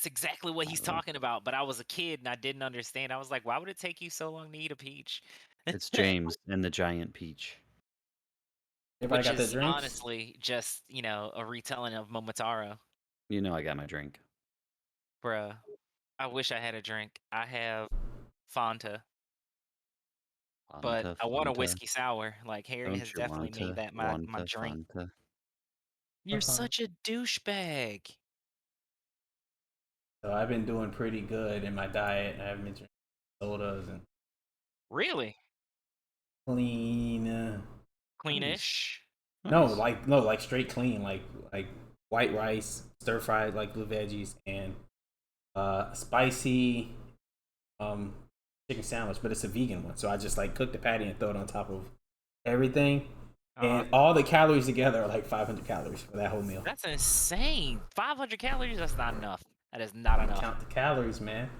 that's exactly what he's Uh, talking about. But I was a kid and I didn't understand. I was like, why would it take you so long to eat a peach? It's James and the giant peach. Everybody Which got their is drinks? honestly just, a retelling of Momotaro. You know I got my drink. Bruh. I wish I had a drink. I have Fanta, but Fanta, I want a Fanta. whiskey sour. Like Harry Don't has you definitely want made to? that my Want drink. Fanta? You're such a douchebag. So I've been doing pretty good in my diet. I haven't been drinking sodas and Really? clean. Nice. Cleanish. No, Nice. like straight clean, like white rice, stir fried like blue veggies, and spicy um chicken sandwich, but it's a vegan one. So I just like cook the patty and throw it on top of everything, Uh, and all the calories together are like 500 calories for that whole meal. that's insane. 500 calories? That's not enough. That is not Don't enough. count the calories, man.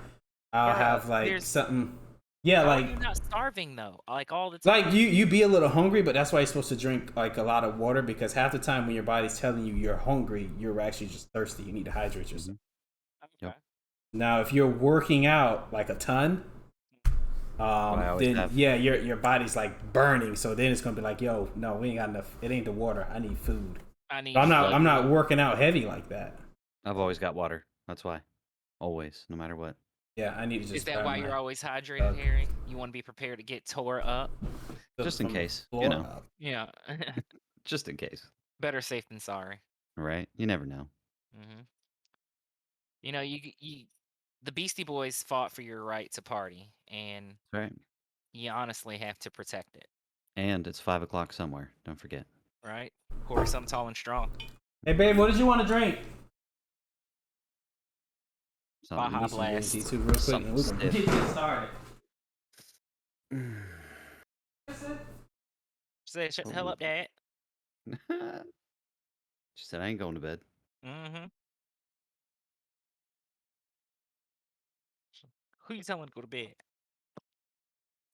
I'll Bruh, have like there's something. Yeah, how are you not starving though? Like all the like time? you be a little hungry, but that's why you're supposed to drink like a lot of water, because half the time when your body's telling you you're hungry, you're actually just thirsty. You need to hydrate yourself. Mhm. Yep. Okay. Now, if you're working out like a ton, I always then have. yeah, your body's like burning. So then it's gonna be like, yo, no, we ain't got enough. It ain't the water. I need food. I But need I'm not. But I'm not food. working out heavy like that. I've always got water. That's why. Always, no matter what. Yeah, I need to Is just that grab why my you're always hydrated, jug Harry? You want to be prepared to get tore up? Just in from the case, you floor know. up. Yeah. Just in case. Better safe than sorry. Right? You never know. hmm the Beastie Boys fought for your right to party, and Right. you honestly have to protect it, And it's 5 o'clock somewhere. Don't forget. right? Pour some tall and strong. Hey, babe, what did you want to drink? Something. Baja Need some green Blast. tea too, real quick, Something and we're gonna stiff. get this started. Say, shut the hell up, Dad. She said, I ain't going to bed. Mm-hmm. Who you telling to go to bed?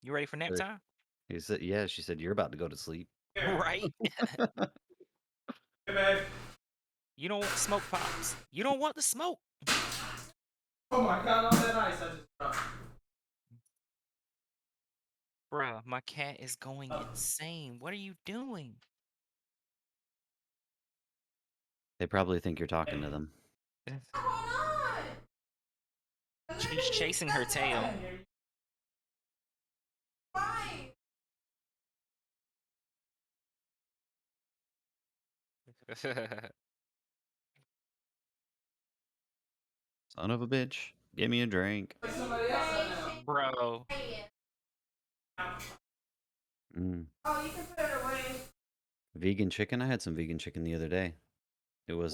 You ready for nap time? He said, yeah, she said, you're about to go to sleep. Right? Hey, babe. You don't want smoke, Pops. You don't want the smoke. Oh my god, all that ice I just dropped. Bruh, my cat is going insane. What are you doing? They probably think you're talking to them. She's chasing her tail. Son of a bitch. Give me a drink. Bro. Mm. Oh, you can put it away. Vegan chicken? I had some vegan chicken the other day. It was,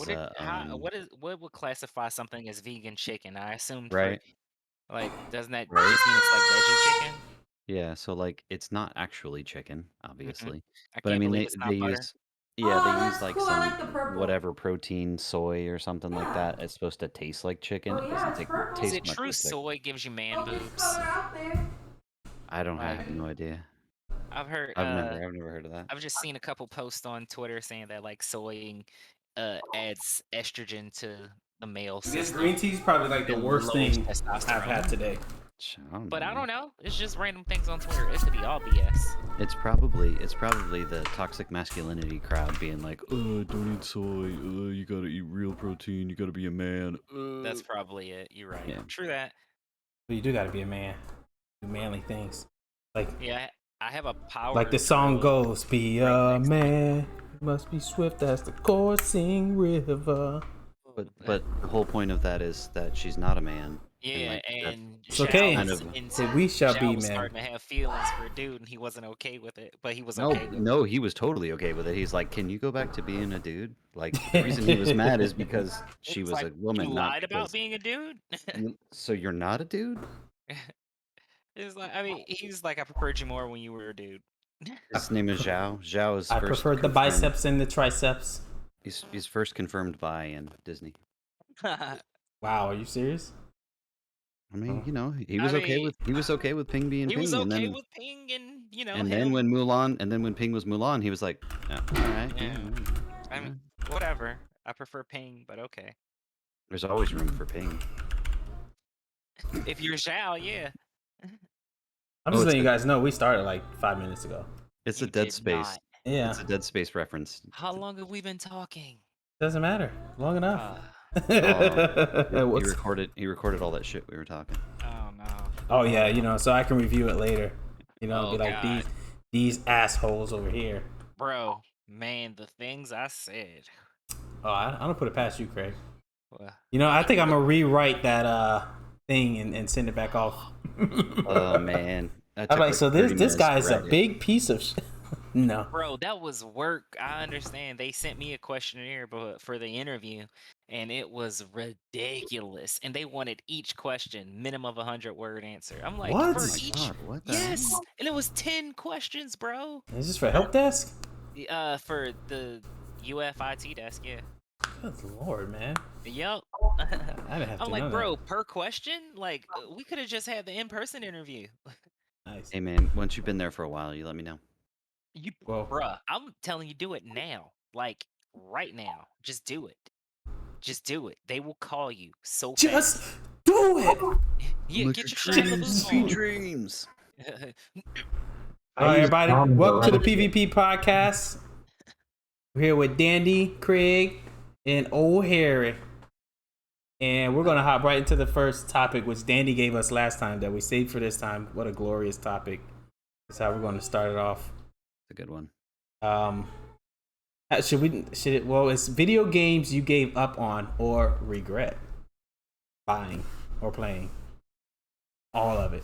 What would classify something as vegan chicken? I assumed right? doesn't that Right? just mean it's like veggie chicken? Yeah, so, like, it's not actually chicken, hmm obviously. I But, I can't mean, believe they it's they not butter. use yeah, they Oh, use, that's like, cool. I some like the purple. whatever protein, soy or something like Yeah. that. It's supposed to taste like chicken. Oh, It yeah, doesn't it's take purple. Is taste it much true like chicken. soy gives you man Oh, this boobs? color out there. I have Like, no idea. I've heard, I've never heard of that. I've just seen a couple posts on Twitter saying that like soy adds estrogen to the male This system green tea is probably like the and worst lowers thing I've had testosterone. today. I don't But know, I don't man. know. It's just random things on Twitter. It could be all BS. It's probably the toxic masculinity crowd being like, don't eat soy. You gotta eat real protein. You gotta be a man. That's probably it. You're right. Yeah. True that. But you do gotta be a man. Do manly things. Like Yeah, I have a power like the song drill goes, be right a next to me. man. You must be swift as the coursing river. But the whole point of that is that she's not a man. And Yeah, like that's and It's okay. kind of Say we shall Shao be was men. starting to have feelings for a dude, and he wasn't okay with it, but he was no, okay with it. no, he was totally okay with it. He's like, can you go back to being a dude? Like the reason he was mad is because she It's was like, a you woman, not lied about because being a dude? So you're not a dude? It's like, I mean, he's like, I preferred you more when you were a dude. His name is Zhao. Zhao is I first preferred the confirmed. biceps and the triceps. He's first confirmed by in Disney. Wow, are you serious? I mean, you know, he I was okay mean, with Ping being he was Ping, and okay then with Ping and, and then him. when Ping was Mulan, he was like, yeah, all right. Yeah. I all mean, right." whatever. I prefer Ping, but okay. There's always room for Ping. If you're Zhao, yeah. I'm Oh, just it's letting you a guys know we started like 5 minutes ago. it's a You Dead did Space. not. Yeah, It's a Dead Space reference. How long have we been talking? doesn't matter. Long enough. Uh, Oh, he What's? recorded all that shit we were talking. oh no. Oh yeah, you know, so I can review it later. You know, be Oh like god. these assholes over here. Bro, man, the things I said. Oh, I don't put it past you, Craig. Well, You know, I think I'm look, gonna rewrite that thing and send it back off. Oh man, that I'm took like, like so 30 this minutes guy to is a write it. big piece of shit. No. bro, that was work. I understand. They sent me a questionnaire for the interview, and it was ridiculous. And they wanted each question minimum of 100-word answer. I'm like, What? Oh for my each, god, what the yes, hell? and it was 10 questions, bro. Is this for help desk? For the UFIT desk, yeah. Good lord, man. Yep. I didn't have I'm to know like, that. bro, per question, like we could have just had the in-person interview. Nice. Hey man, once you've been there for a while, you let me know. You, Well, bruh, I'm telling you, do it now, like right now. Just do it. Just do it. They will call you so just fast. do it. Yeah, Look get at your Shia dreams, sweet LaBeouf dreams. on. All I right, use everybody, condoms welcome to the around PvP podcast. We're here with Dandy, Craig, and Old Harry. And we're going to hop right into the first topic, which Dandy gave us last time that we saved for this time. What a glorious topic. That's how we're going to start it off. It's a good one. Um, well, it's video games you gave up on or regret buying or playing. All of it.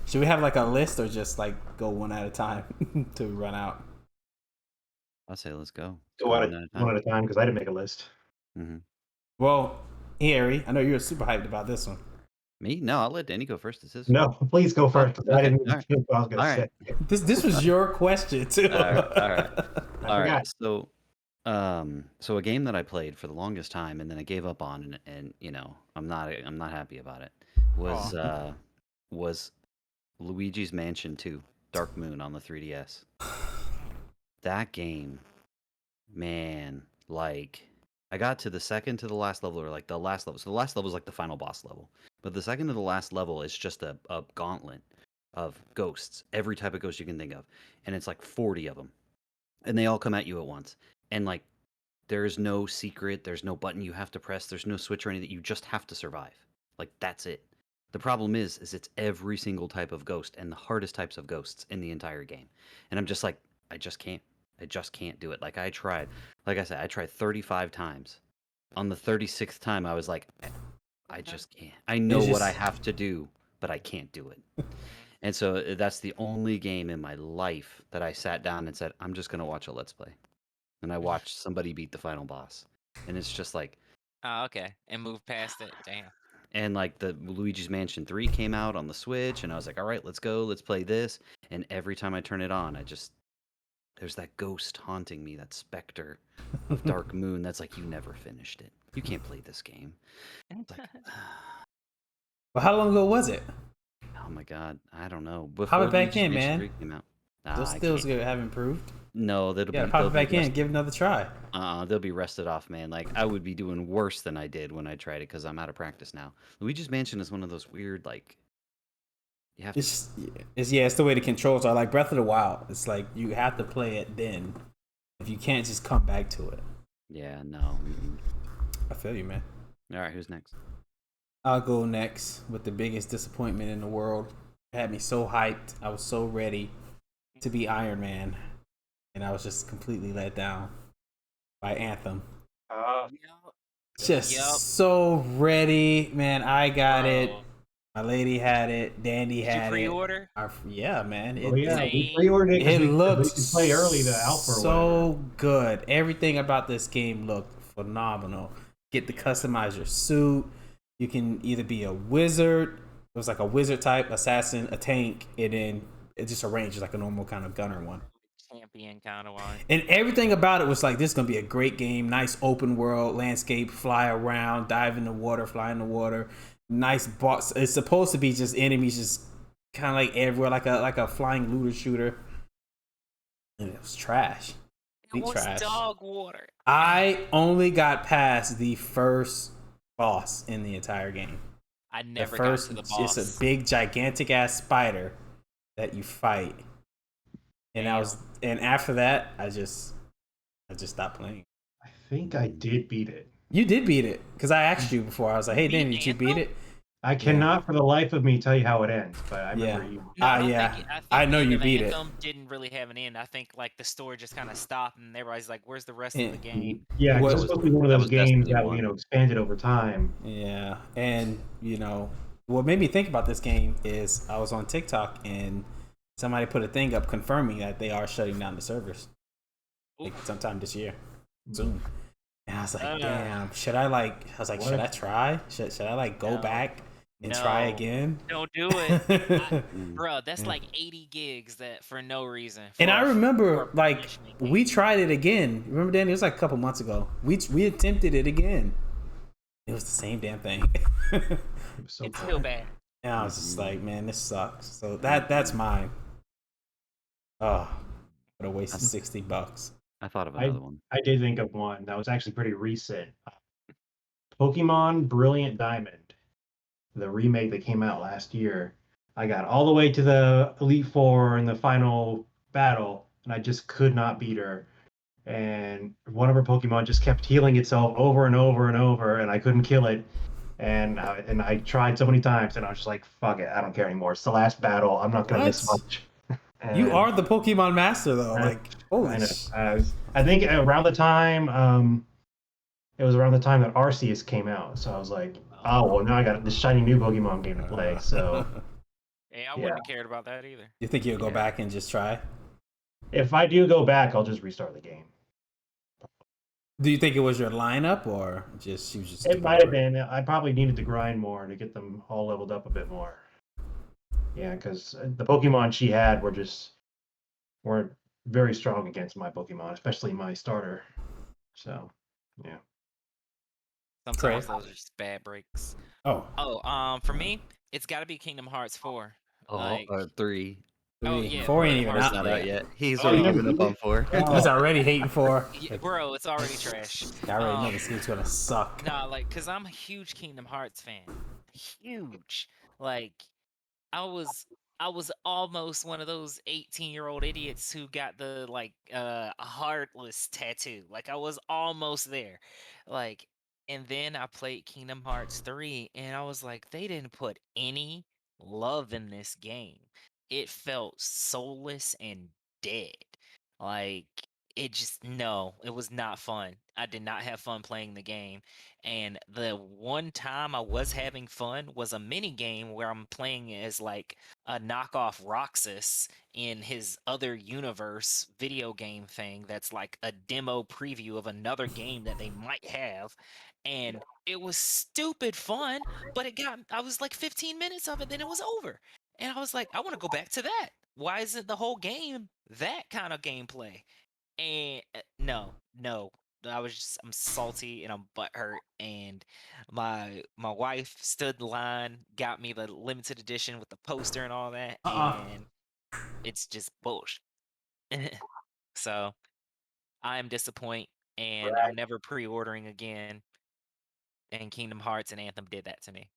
Should we have like a list or just like go one at a time to run out? I'll say let's go. So One at a time. one at a time because I didn't make a list. Mm-hmm. Well, Harry, I know you're super hyped about this one. Me? No, I'll let Danny go first. It's his. No, please go first. 'Cause I Okay, didn't all right. think what I was going All to right. say. This was your question too. All right. All right. I All right. forgot. So a game that I played for the longest time and then I gave up on and you know, I'm not happy about it. Was Aw. was Luigi's Mansion 2, Dark Moon on the 3DS. That game, man, like I got to the second to the last level or like the last level. So the last level is like the final boss level. But the second to the last level is just a gauntlet of ghosts, every type of ghost you can think of. And it's like 40 of them. And they all come at you at once. And like there's no secret, there's no button you have to press, there's no switch or anything. You just have to survive. Like that's it. The problem is it's every single type of ghost and the hardest types of ghosts in the entire game. And I'm just like, I just can't. I just can't do it. Like I tried. Like I said, I tried 35 times. On the 36th time, I was like, I just can't. I know It's what I just have to do, but I can't do it. And so that's the only game in my life that I sat down and said, I'm just going to watch a Let's Play. And I watched somebody beat the final boss. And it's just like, Oh, okay. And move past it. Damn. and like the Luigi's Mansion 3 came out on the Switch, and I was like, all right, let's go, let's play this. And every time I turn it on, there's that ghost haunting me, that specter of Dark Moon that's like, you never finished it. You can't play this game. It's like, Well, how long ago was it? oh my god, I don't know. Pop Before it back Luigi's in, Mansion man. 3 came out. Those I skills can't. have improved. No, You gotta pop they'll it be back in, give it another try. they'll be rested off, man. Like I would be doing worse than I did when I tried it because I'm out of practice now. Luigi's Mansion is one of those weird, like, you have to. It's the way the controls are. Like Breath of the Wild, it's like you have to play it then. If you can't just come back to it. Yeah, no. I feel you, man. All right, who's next? I'll go next with the biggest disappointment in the world. It had me so hyped. I was so ready to be Iron Man, and I was just completely let down by Anthem. Yup. Just Yup. so ready, man. I got it. Bro. My lady had it. Dandy Did you had it. pre-order? Yeah, man. Oh yeah, we Same. pre-ordered it It because we looked could play early the alpha or so good. Everything about this game looked phenomenal. Get to customize your suit. You can either be a wizard. It was like a wizard type, assassin, a tank, and then it just arranged like a normal kind of gunner one. Champion kind of one. And everything about it was like, this is gonna be a great game. Nice open world landscape, fly around, dive in the water, fly in the water. Nice boss. It's supposed to be just enemies, just kind of like everywhere, like a flying looter shooter. And it was trash. It Complete was trash. dog water. I only got past the first boss in the entire game. I The never got first, to the it's a boss. big, gigantic ass spider that you fight, and Damn. and after that, I just stopped playing. I think I did beat it. You did beat it because I asked you before. I was like, You "Hey, beat Danny, did you beat Anthem? it?" I cannot for the life of me tell you how it ends, but I remember Yeah. you. No, I don't Yeah. think I I think know the end you of beat it. Anthem didn't really have an end. I think like the story just kind of stopped and everybody's like, "Where's the rest of Eh, the game?" Yeah, because What? it's supposed to be one of That those was games Destiny that 1. expanded over time. Yeah, and what made me think about this game is I was on TikTok and somebody put a thing up confirming that they are shutting down the servers like Oof. sometime this year, soon. And I was like, Uh, damn, should I like? I was like, should I What? try? Should I like go no, back and try no, again? don't do it. Mm. Bro, that's Yeah. like 80 gigs that for no reason And I for a remember like punishment we game. tried it again. Remember, Danny? It was like a couple months ago. We attempted it again. It was the same damn thing. It was so It's still boring. bad. And I was just Mhm. like, man, this sucks. So that's mine. Oh, what a waste of $60. I thought of I another one. I did think of one that was actually pretty recent. Pokemon Brilliant Diamond, the remake that came out last year. I got all the way to the Elite Four in the final battle, and I just could not beat her. And one of her Pokemon just kept healing itself over and over and over, and I couldn't kill it. And I tried so many times, and I was just like, "Fuck it, I don't care anymore. It's the last battle. I'm not gonna miss What? much." You And are the Pokemon master, though. I, Like, holy I know. sh! I think around the time it was around the time that Arceus came out, so I was like, "Oh well, now I got this shiny new Pokemon game to play." So Hey, I yeah, wouldn't have cared about that either. You think you'll go Yeah. back and just try? if I do go back, I'll just restart the game. Do you think it was your lineup or just she was just It too might have over? been. I probably needed to grind more to get them all leveled up a bit more. Yeah, because the Pokemon she had weren't very strong against my Pokemon, especially my starter. So, yeah. Craig? Sometimes those are just bad breaks. Oh, Oh, for me, it's got to be Kingdom Hearts 4. Oh, Like, 3. oh 3, yeah, 4 ain't Kingdom even Hearts It's out not 3. out yet. yet. He's Oh, already Oh, given up on 4. He's already hating 4. yeah, bro, it's already trash. I already know this game's gonna suck. Nah, like, cause I'm a huge Kingdom Hearts fan. Huge. Like, I was I was almost one of those 18-year-old idiots who got the like heartless tattoo. Like I was almost there. Like and then I played Kingdom Hearts 3 and I was like they didn't put any love in this game. It felt soulless and dead. Like it just no, it was not fun. I did not have fun playing the game. And the one time I was having fun was a mini game where I'm playing as like a knockoff Roxas in his other universe video game thing that's like a demo preview of another game that they might have. And it was stupid fun, but I was like 15 minutes of it, then it was over. And I was like, I want to go back to that. Why isn't the whole game that kind of gameplay? And no, no. I'm salty and I'm butthurt and my wife stood in line, got me the limited edition with the poster and all that, and it's just bullshit. So I am disappointed and I'm never pre-ordering again. And Kingdom Hearts and Anthem did that to me.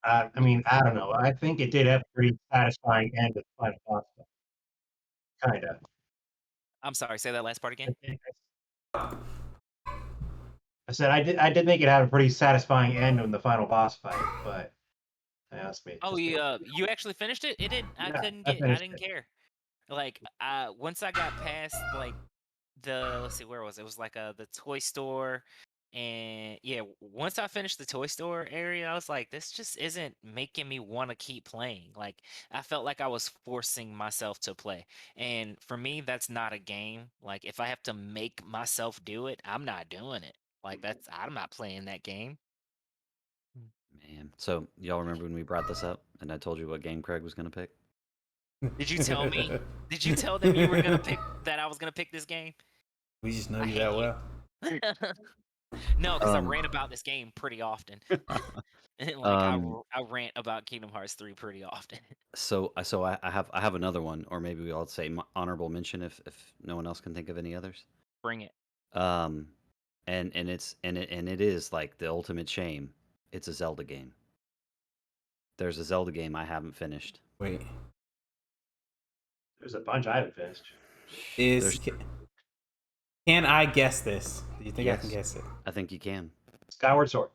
I mean, I don't know. I think it did have a pretty satisfying end with the final boss fight. Kinda. I'm sorry, say that last part I again. think I said I did think it had a pretty satisfying end in the final boss fight, but that's me. Oh, Just me. you actually finished it? It didn't. Yeah, I I finished didn't it. care. Like, once I got past like let's see, where was it? It was like the toy store, and yeah, once I finished the toy store area, I was like, this just isn't making me want to keep playing. Like, I felt like I was forcing myself to play, and for me, that's not a game. Like, if I have to make myself do it, I'm not doing it. Like, I'm not playing that game. Man. So, y'all remember when we brought this up and I told you what game Craig was going to pick? Did you tell me? Did you tell them you were gonna pick that I was gonna pick this game? We just know I you hate that you. well. No, because I Um, rant about this game pretty often. Like um, I rant about Kingdom Hearts 3 pretty often. I have another one, or maybe we all say honorable mention if no one else can think of any others. Bring it. Um, and it is like the ultimate shame. It's a Zelda game. There's a Zelda game I haven't finished. Wait, There's a bunch I haven't finished. is can I guess this? Do you think I can Yes. guess it? I think you can. Skyward Sword.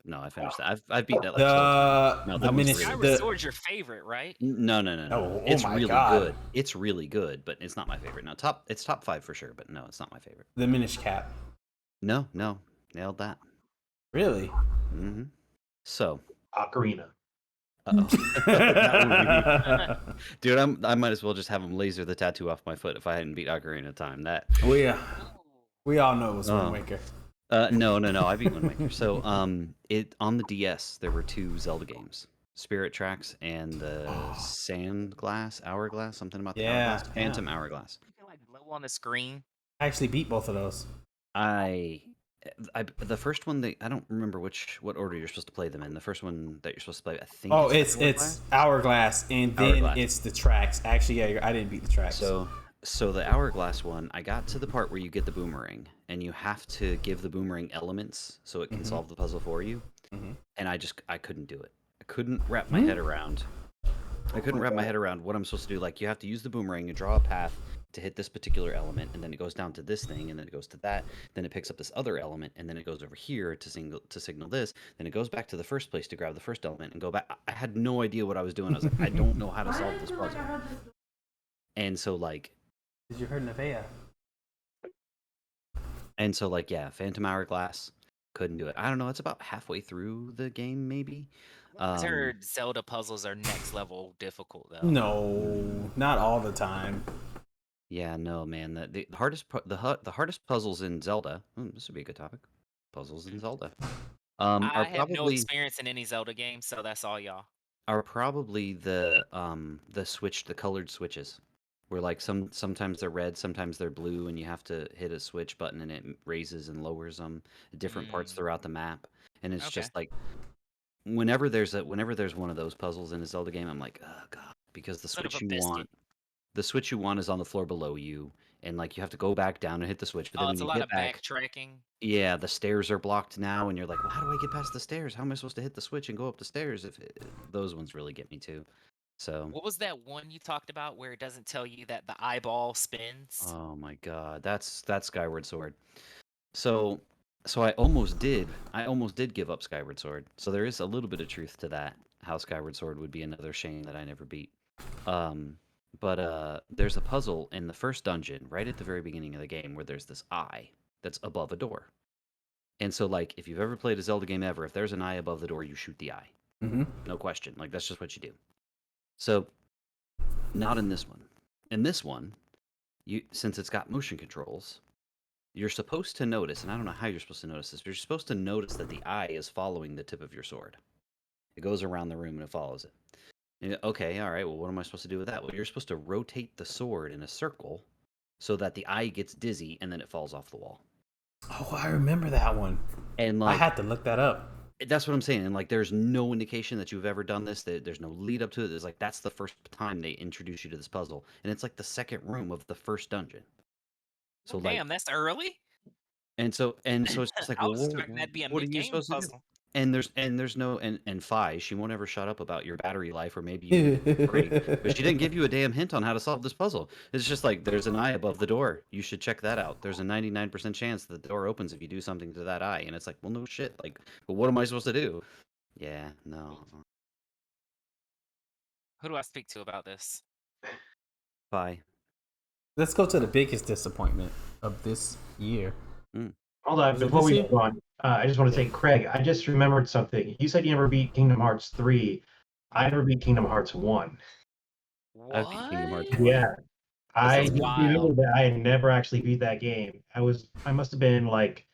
No, I finished that. I've beat that like 12 times. No, The that one's Minish- really Skyward the- Sword's your favorite, right? No. Oh It's my really God. good. It's really good, but it's not my favorite. No, it's top 5 for sure, but no, it's not my favorite. The Minish Cap. No, nailed that. Really? Mm-hmm. So, Ocarina. that would be, dude. I might as well just have him laser the tattoo off my foot if I hadn't beat Ocarina of Time. That we all know it was Wind Oh. Waker. no, I beat Wind Waker. So, it on the DS there were 2 Zelda games, Spirit Tracks and the Hourglass, something about the Yeah, Hourglass, Phantom Hourglass. You can, like low on the screen. I actually beat both of those. The first one I don't remember what order you're supposed to play them in. The first one that you're supposed to play, I think. Oh, is it's Hourglass, and then Hourglass. it's the tracks. Actually, yeah, I didn't beat the tracks. So the Hourglass one, I got to the part where you get the boomerang, and you have to give the boomerang elements so it can solve the puzzle for you. And I couldn't do it. I couldn't wrap my head around. What I'm supposed to do. Like, you have to use the boomerang and draw a path to hit this particular element, and then it goes down to this thing, and then it goes to that, then it picks up this other element, and then it goes over here to signal this, then it goes back to the first place to grab the first element and go back. I had no idea what I was doing. I was like, I don't know how to solve this puzzle. And so like, Did you heard Nevaeh? yeah, Phantom Hourglass, couldn't do it. I don't know. It's about halfway through the game, maybe. I heard Zelda puzzles are next level difficult though. No, not all the time. Yeah, no, man. The hardest puzzles in Zelda. This would be a good topic. Puzzles in Zelda. I Are have no probably experience in any Zelda game, so that's all y'all. are probably the colored switches, where like sometimes they're red, sometimes they're blue, and you have to hit a switch button and it raises and lowers them at different parts throughout the map. And it's Okay. just like whenever there's one of those puzzles in a Zelda game, I'm like, oh god, because the Son of switch a you biscuit. want. The switch you want is on the floor below you, and like you have to go back down and hit the switch. But then Oh, when it's a you lot get of back, backtracking. yeah, the stairs are blocked now, and you're like, well, how do I get past the stairs? How am I supposed to hit the switch and go up the stairs? Those ones really get me too. So, What was that one you talked about where it doesn't tell you that the eyeball spins? oh my god, that's Skyward Sword. So I almost did give up Skyward Sword. So there is a little bit of truth to that. How Skyward Sword would be another shame that I never beat. But there's a puzzle in the first dungeon, right at the very beginning of the game, where there's this eye that's above a door. And so, like, if you've ever played a Zelda game ever, if there's an eye above the door, you shoot the eye. No question. Like, that's just what you do. So, not in this one. In this one, since it's got motion controls, you're supposed to notice, and I don't know how you're supposed to notice this, but you're supposed to notice that the eye is following the tip of your sword. It goes around the room and it follows it. Okay, all right, well, what am I supposed to do with that? Well, you're supposed to rotate the sword in a circle so that the eye gets dizzy and then it falls off the wall. Oh, I remember that one. And like, I had to look that up. That's what I'm saying. And like, there's no indication that you've ever done this. There's no lead up to it. There's like, that's the first time they introduce you to this puzzle. And it's like the second room of the first dungeon. So Damn, that's early. And so it's just like, I well, was expecting that'd be a what are you mid-game supposed to do? puzzle. And there's no and Fi, she won't ever shut up about your battery life or maybe you break, but she didn't give you a damn hint on how to solve this puzzle. It's just like, there's an eye above the door. You should check that out. There's a 99% chance that the door opens if you do something to that eye. And it's like, well, no shit. Like, well, what am I supposed to do? Yeah, no. Who do I speak to about this? Fi. Let's go to the biggest disappointment of this year. Hold on, Was it before this we year? go on, I just want to say, Craig, I just remembered something. You said you never beat Kingdom Hearts 3. I never beat Kingdom Hearts 1. I've beat Kingdom Hearts What? 1. Yeah. I is just wild. remembered that I had never actually beat that game. I must have been like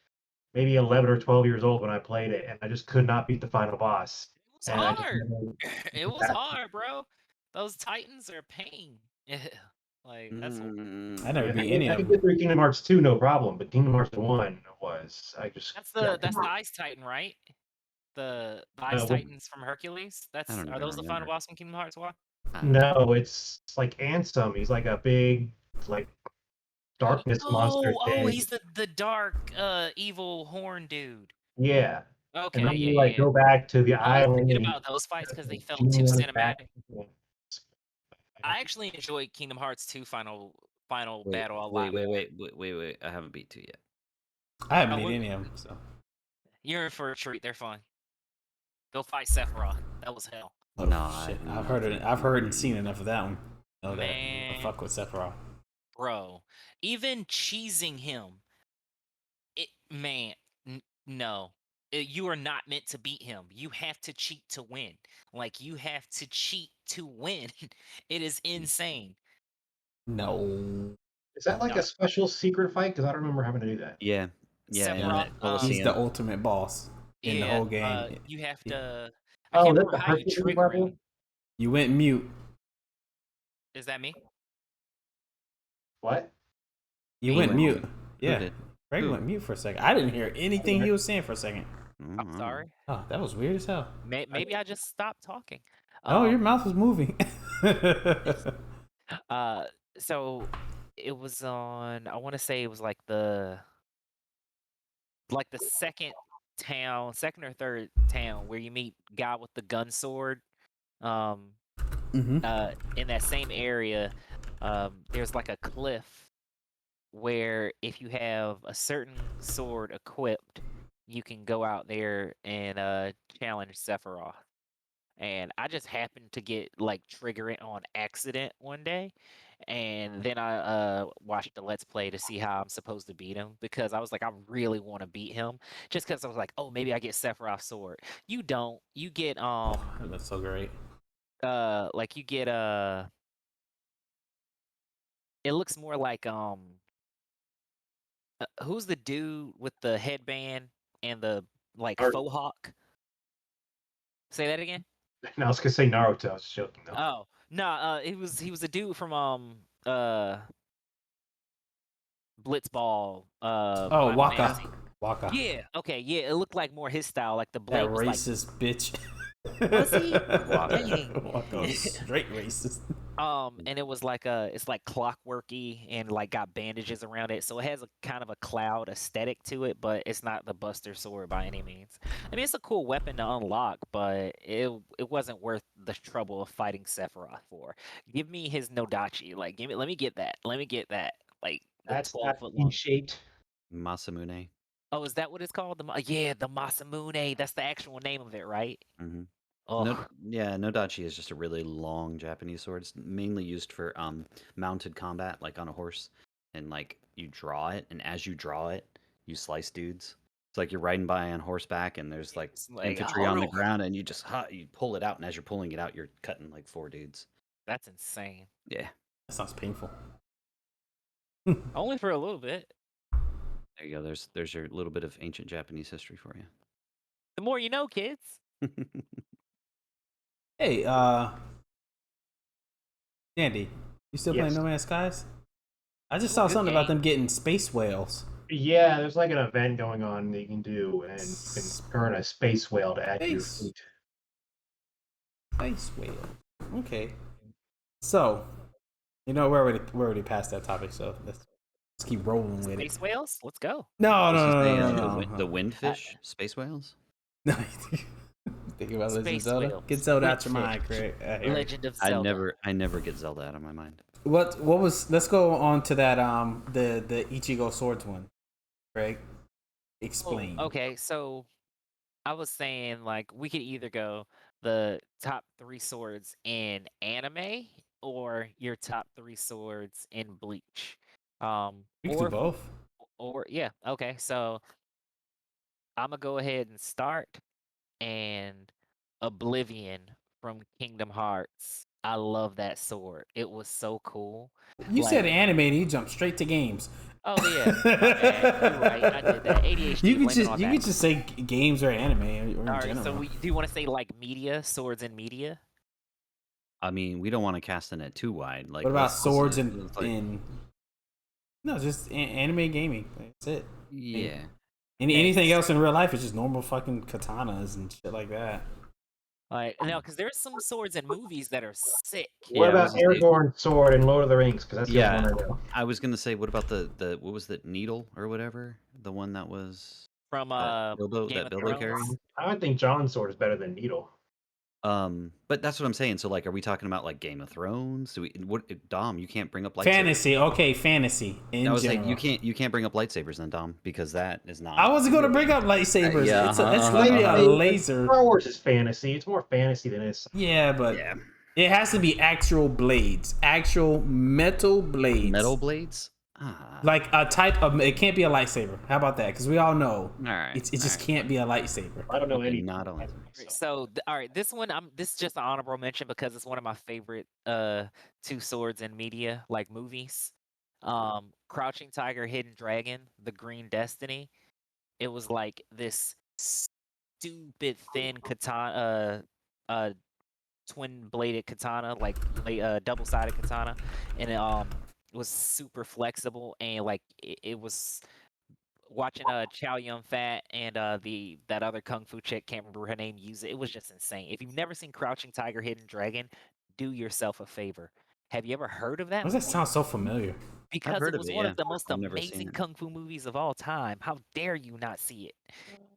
maybe 11 or 12 years old when I played it, and I just could not beat the final boss. It was And I just hard. never- It was hard, bro. Those Titans are pain. Like that's I never Yeah, beat any I of could them. get through Kingdom Hearts 2, no problem, but Kingdom Hearts 1 was, that's the Ice Titan, right? The Ice what- Titans from Hercules. I don't Are even those the final remember. boss in Kingdom Hearts 1? No, it's like Ansem. He's like a big, like, darkness monster Oh, thing. he's the dark evil horn dude. Yeah. Okay, And then yeah, you yeah, like yeah. go back to the I always island forget and about those fights because they felt too Gene back. cinematic. I actually enjoyed Kingdom Hearts 2 final Wait, battle a wait, lot wait, more. wait. I haven't beat 2 yet. I haven't Oh, beat well, any of them. So. you're in for a treat. They're fun. Go fight Sephiroth. That was hell. Oh No, shit! I- I've heard it. I've heard and seen enough of that one. Know that. Man, I fuck with Sephiroth. bro, even cheesing him, man, no. You are not meant to beat him. You have to cheat to win. Like you have to cheat to win. It is insane. No. Is that like No. a special secret fight? Because I don't remember having to do that. Yeah, yeah, in Sephiroth, that He's Coliseum. the ultimate boss in the Yeah, whole game. you have Yeah. to. I Oh, can't is that remember the how you Hercules trigger level? him. You went mute. Is that me? What? You Me? went went mute. mute? Yeah. did? Greg Who? went mute for a second. I didn't hear anything he was saying for a second. I'm sorry. Oh, that was weird as hell. Maybe I just stopped talking. No, your mouth was moving. So it was on. I want to say it was like the second or third town where you meet guy with the gun sword. Um, hmm in that same area, there's like a cliff where if you have a certain sword equipped, you can go out there and challenge Sephiroth. And I just happened to get trigger it on accident one day, and then I watched the Let's Play to see how I'm supposed to beat him because I was like, I really want to beat him just because I was like, oh, maybe I get Sephiroth's sword. You don't. You get That's so great. you get it looks more like who's the dude with the headband and the Or- faux hawk? Say that again. No, I was gonna say Naruto. I was joking though. Oh no, he was a dude from Blitzball. Oh, Final Waka. Fantasy. Waka. Yeah. Okay. Yeah. It looked like more his style. Like the That blade was like. racist bitch. Was he? Waka. Dang. Waka was straight racist. And it was it's like clockworky and got bandages around it, so it has a kind of a cloud aesthetic to it, but it's not the Buster Sword by any means. I mean, it's a cool weapon to unlock, but it wasn't worth the trouble of fighting Sephiroth for. Give me his Nodachi, let me get that. Let me get that. Like the That's 12-foot not long. shaped. Masamune. Oh, is that what it's called? The Masamune. That's the actual name of it, right? Mm-hmm. Oh, Nodachi is just a really long Japanese sword. It's mainly used for mounted combat, like on a horse, and you draw it, and as you draw it, you slice dudes. It's like you're riding by on horseback, and there's it's infantry on the ground, and you just you pull it out, and as you're pulling it out, you're cutting 4 dudes. that's insane. Yeah, That sounds painful. Only for a little bit. there you go. There's your little bit of ancient Japanese history for you. The more you know, kids. Hey, Andy, you still playing Yes. No Man's Skies? I just saw Good something about game. them getting space whales. Yeah, there's like an event going on that you can do, and you can earn a space whale to add to your Space. fleet. Space whale. Okay. So, we're already past that topic, so let's keep rolling with it. Space whales? Let's go. No, This is no. the windfish space whales. No. Think about Legend of Space Zelda. whale. Get Zelda out your Windfish. mind, Craig. Legend of Zelda. I never get Zelda out of my mind. What was? Let's go on to that. The Ichigo swords one, Craig. Explain. Okay, so I was saying we could either go the top 3 swords in anime or your top 3 swords in Bleach. We can or do both. yeah, okay. So I'm gonna go ahead and start. And Oblivion from Kingdom Hearts. I love that sword. It was so cool. You said anime, and you jumped straight to games. Oh yeah, my bad. You're right. I did that. ADHD. You blame it on that. could just say games or anime or in All right. general. So do you want to say media, swords and media? I mean, we don't want to cast the net too wide. What about swords and in? No, just anime gaming. That's it. Yeah. Anything else in real life is just normal fucking katanas and shit like that. No, because there's some swords in movies that are sick. What Yeah, I about was gonna say- Aragorn's sword in Lord of the Rings? Because that's the Yeah. only one I know. I was gonna say, what about the what was the needle or whatever? The one that was from Bilbo, Game that of Bilbo Thrones. carry. I would think John's sword is better than Needle. But that's what I'm saying. So, like, are we talking about like Game of Thrones? Do we? What? Dom, you can't bring up lightsabers. Fantasy, okay, fantasy in I was general. like, you can't bring up lightsabers then, Dom, because that is not. I wasn't gonna bring really- up lightsabers. yeah, It's uh-huh, literally a uh-huh. laser. Star Wars is fantasy. It's more fantasy than it's. Yeah, but Yeah, it has to be actual blades, actual metal blades. metal blades. Ah, Like a type of. It can't be a lightsaber. How about that? Because we all know all right. it just all right. can't be a lightsaber. I don't know Okay, any. not a Right, so all right, this one this is just an honorable mention because it's one of my favorite two swords in media, like movies. Crouching Tiger, Hidden Dragon, The Green Destiny. It was like this stupid thin katana, twin bladed katana, like double sided katana, and it was super flexible and like it was watching Chow Yun Fat and that other kung fu chick, can't remember her name, use it. It was just insane. If you've never seen Crouching Tiger, Hidden Dragon, do yourself a favor. Have you ever heard of that? Why does that movie? sound so familiar? Because heard it of was it, one yeah. of the most I've never seen amazing it. kung fu movies of all time. How dare you not see it?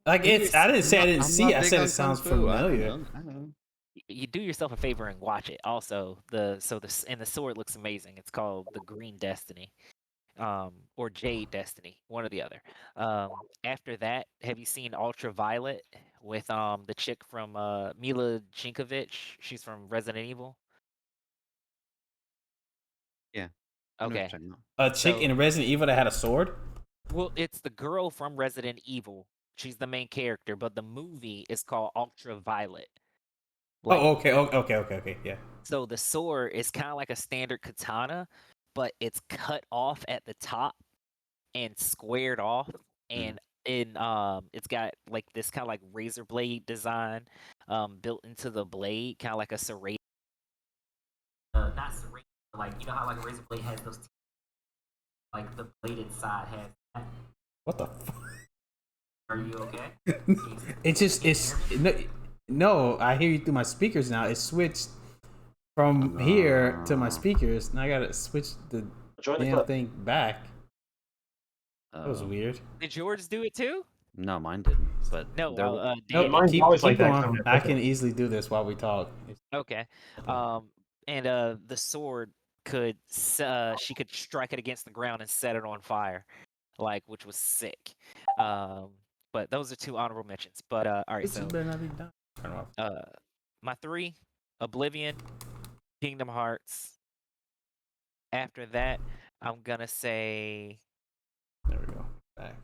Like it's. I didn't say I didn't I'm see. not I big said on it sounds kung fu. I don't familiar. know. I don't know. You do yourself a favor and watch it. Also, the sword looks amazing. It's called The Green Destiny, or Jade Destiny, one or the other. After that, have you seen Ultraviolet with the chick from Mila Jinkovich? She's from Resident Evil. Yeah. I know what you're Okay. talking about. A chick So- in Resident Evil that had a sword. Well, it's the girl from Resident Evil. She's the main character, but the movie is called Ultraviolet. Like, Oh, okay, okay, yeah. so the sword is kind of like a standard katana, but it's cut off at the top and squared off, and it's got like this kind of like razor blade design built into the blade, kind of like a serrated. Not serrated, but like you know how like a razor blade has those teeth? Like the bladed side has that. What the fuck? Are you okay? It just it's no. I hear you through my speakers now. It switched from here to my speakers, and I gotta switch the Join the damn club. thing back. That was Oh. weird. Did yours do it too? No, mine didn't. But No, there- No, Dan. mine's keep always like that, going. something I can different. easily do this while we talk. Okay. And the sword could she could strike it against the ground and set it on fire, like, which was sick. But those are two honorable mentions. But all right, This so better not be done. Turn it off. my three: Oblivion, Kingdom Hearts. After that, I'm gonna say There we go. Back.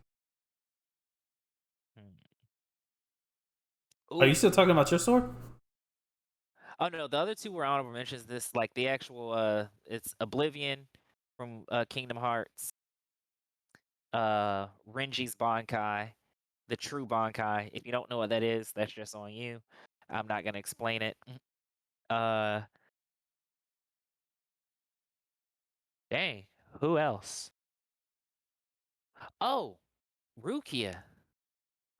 Are you Ooh. still talking about your sword? Oh no, the other two were honorable mentions. This like the actual it's Oblivion from Kingdom Hearts. Renji's Bankai, the true Bankai. If you don't know what that is, that's just on you. I'm not gonna explain it. Dang, who else? Oh, Rukia.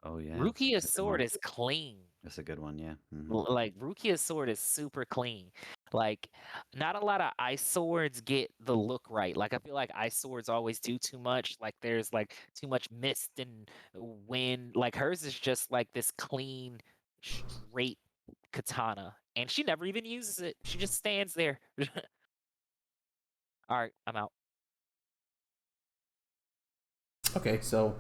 oh yeah. Rukia's that's a good sword one. is clean. That's a good one. Yeah. Mhm. Like Rukia's sword is super clean. Like not a lot of ice swords get the look right. Like I feel like ice swords always do too much. Like there's like too much mist and wind. Like hers is just like this clean, straight katana, and she never even uses it. She just stands there. All right, I'm out. Okay, so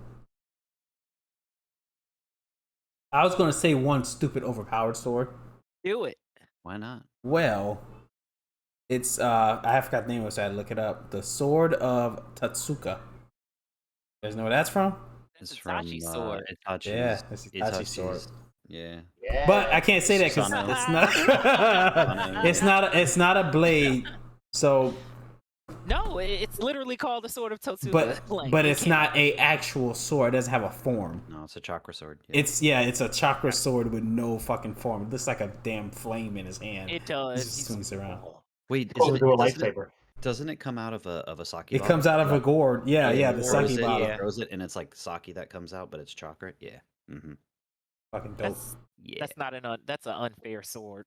I was gonna say one stupid overpowered sword. Do it. Why not? Well, it's I forgot the name of it, so I had to look it up. The Sword of Tatsuka. You guys know where that's from? That's It's Itachi's from sword. Itachi's. Yeah, it's Itachi's sword. Yeah. Yeah. But I can't say that because Sano. it's not. It's not a blade. So, No, it's literally called the Sword of Totsuka. but Like, but you it's can't- not a actual sword. It doesn't have a form. No, it's a chakra sword. Yeah. It's a chakra sword with no fucking form. It looks like a damn flame in his hand. It He does. just He's- swings around. Wait, Closer isn't to a it, lightsaber. doesn't it come out of a sake It bottle? comes out of a gourd. Yeah, he the throws sake it, bottle. He throws it, and it's like sake that comes out, but it's chakra. Yeah. Mm-hmm. Fucking dope. Yeah. That's not that's an unfair sword.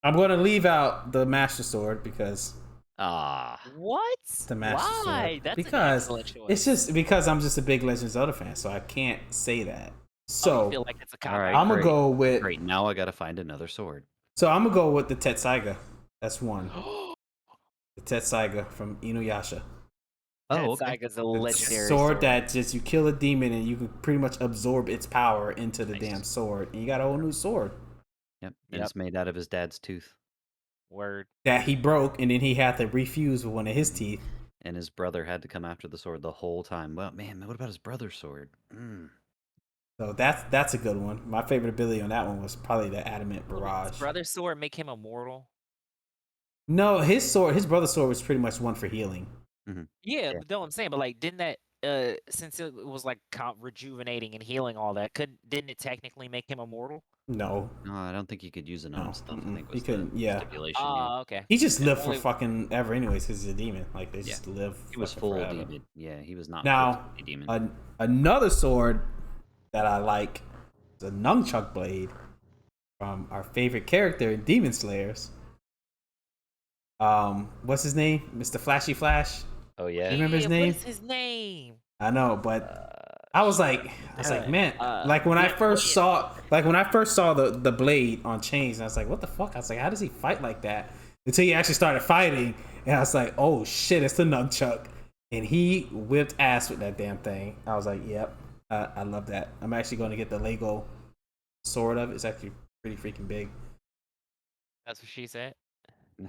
I'm going to leave out the Master Sword because Ah, What? The Master Sword. Why? That's an Because excellent choice. it's just because I'm just a big Legend of Zelda fan, so I can't say that. Oh, you feel So like it's a cop all right. I'm gonna great. go with. Great. Now I got to find another sword. So I'm gonna go with the Tetsaiga. That's one. The Tetsaiga from Inuyasha. Oh, okay. Saiga's a The legendary sword that just you kill a demon and you can pretty much absorb its power into the Nice. damn sword, and you got a whole new sword Yep. And Yep. it's made out of his dad's tooth. Word. that he broke, and then he had to refuse with one of his teeth. And his brother had to come after the sword the whole time. Well, man, what about his brother's sword? Mm. So that's a good one. My favorite ability on that one was probably the Adamant Will his Barrage. brother's sword make him immortal? No, his brother's sword was pretty much one for healing. Yeah, Yeah. but no, I'm saying, but like, didn't that since it was like rejuvenating and healing all that, didn't it technically make him immortal? No, No, I don't think you could use it on no, himself. I think he was the couldn't. Yeah, stipulation. Oh, okay. he just Yeah, lived for only- fucking ever, anyways, because he's a demon. Like they just live. He was fucking full forever. demon. Yeah, he was not Now, full demon. Another sword that I like is a nunchuck blade from our favorite character in Demon Slayers. What's his name? Mr. Flashy Flash. Oh yeah. You remember his name? What is his name? I know, but I was like, man, like when I Black first Wicket. saw the blade on chains, I was like, what the fuck? I was like, how does he fight like that? Until he actually started fighting, and I was like, oh shit, it's the nunchuck, and he whipped ass with that damn thing. I was like, yep, I love that. I'm actually going to get the Lego sword of it. It's actually pretty freaking big. That's what she said.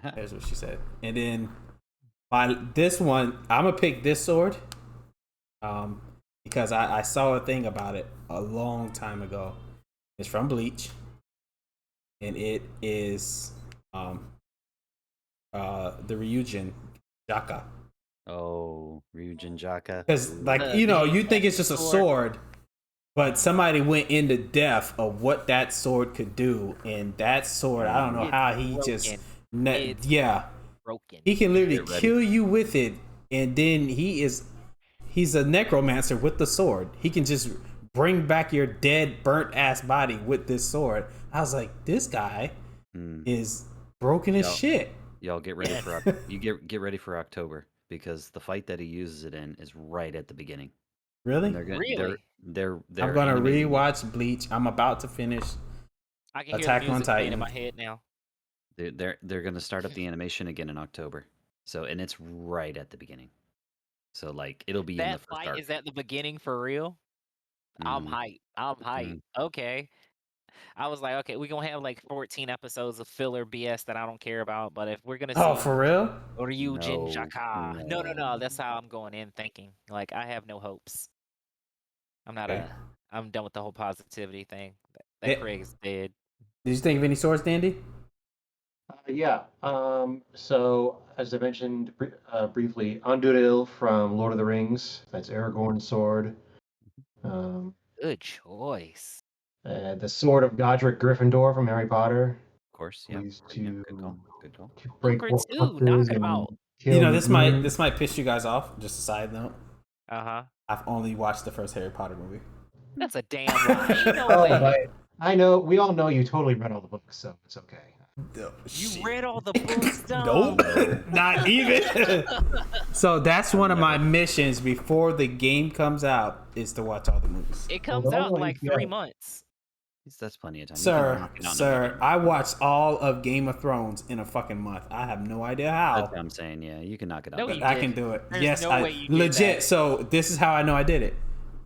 That's what she said. And then this one, I'm gonna pick this sword, because I saw a thing about it a long time ago. It's from Bleach, and it is the Ryujin Jaka. Oh, Ryujin Jaka. Because like The you think it's just a sword. sword, but somebody went into depth of what that sword could do, and that sword, I don't know It's how he broken. just It's yeah. broken. He can literally Get ready. kill you with it, and then he's a necromancer with the sword. He can just bring back your dead, burnt ass body with this sword. I was like, this guy is broken as Yo. shit. Y'all get ready for you get ready for October, because the fight that he uses it in is right at the beginning. Really? And they're gonna, Really? they're I'm gonna animating it. rewatch Bleach. I'm about to finish. I can hear Attack the on music playing Titan. in my head now. They're gonna start up the animation again in October. So, and it's right at the beginning. So like it'll be in the That first fight arc. is at the beginning for real. I'm Mhm. hyped. I'm hyped. Okay. I was like, okay, we're gonna have like 14 episodes of filler BS that I don't care about. But if we're gonna Oh, see for real? Ryujin No, Jaka, no, that's how I'm going in thinking. Like I have no hopes. I'm not Okay. I'm done with the whole positivity thing. That Eh, Craig is dead. Did you think of any swords, Dandy? Yeah. So as I mentioned briefly, Anduril from Lord of the Rings. That's Aragorn's sword. Um, Good choice. the sword of Godric Gryffindor from Harry Potter. of course, yeah. Used Yeah, to good call. Good call. break Number 2, horcruxes knock it and out. kill This mutants. might piss you guys off. Just a side note. Uh-huh. I've only watched the first Harry Potter movie. That's a damn lie. Ain't no Oh, way. but I know we all know you totally read all the books, so it's okay. You read all the books, Nope, not even. So that's one of my missions before the game comes out is to watch all the movies. It comes Well, out in don't like worry, 3 yeah. months. That's plenty of time. You can Sir, knock it out in a sir, weekend. I watched all of Game of Thrones in a fucking month. I have no idea how. That's what I'm saying. Yeah, you can knock it out. No, in a you But I weekend. can do it. There's yes, no I way you did legit. that. So this is how I know I did it,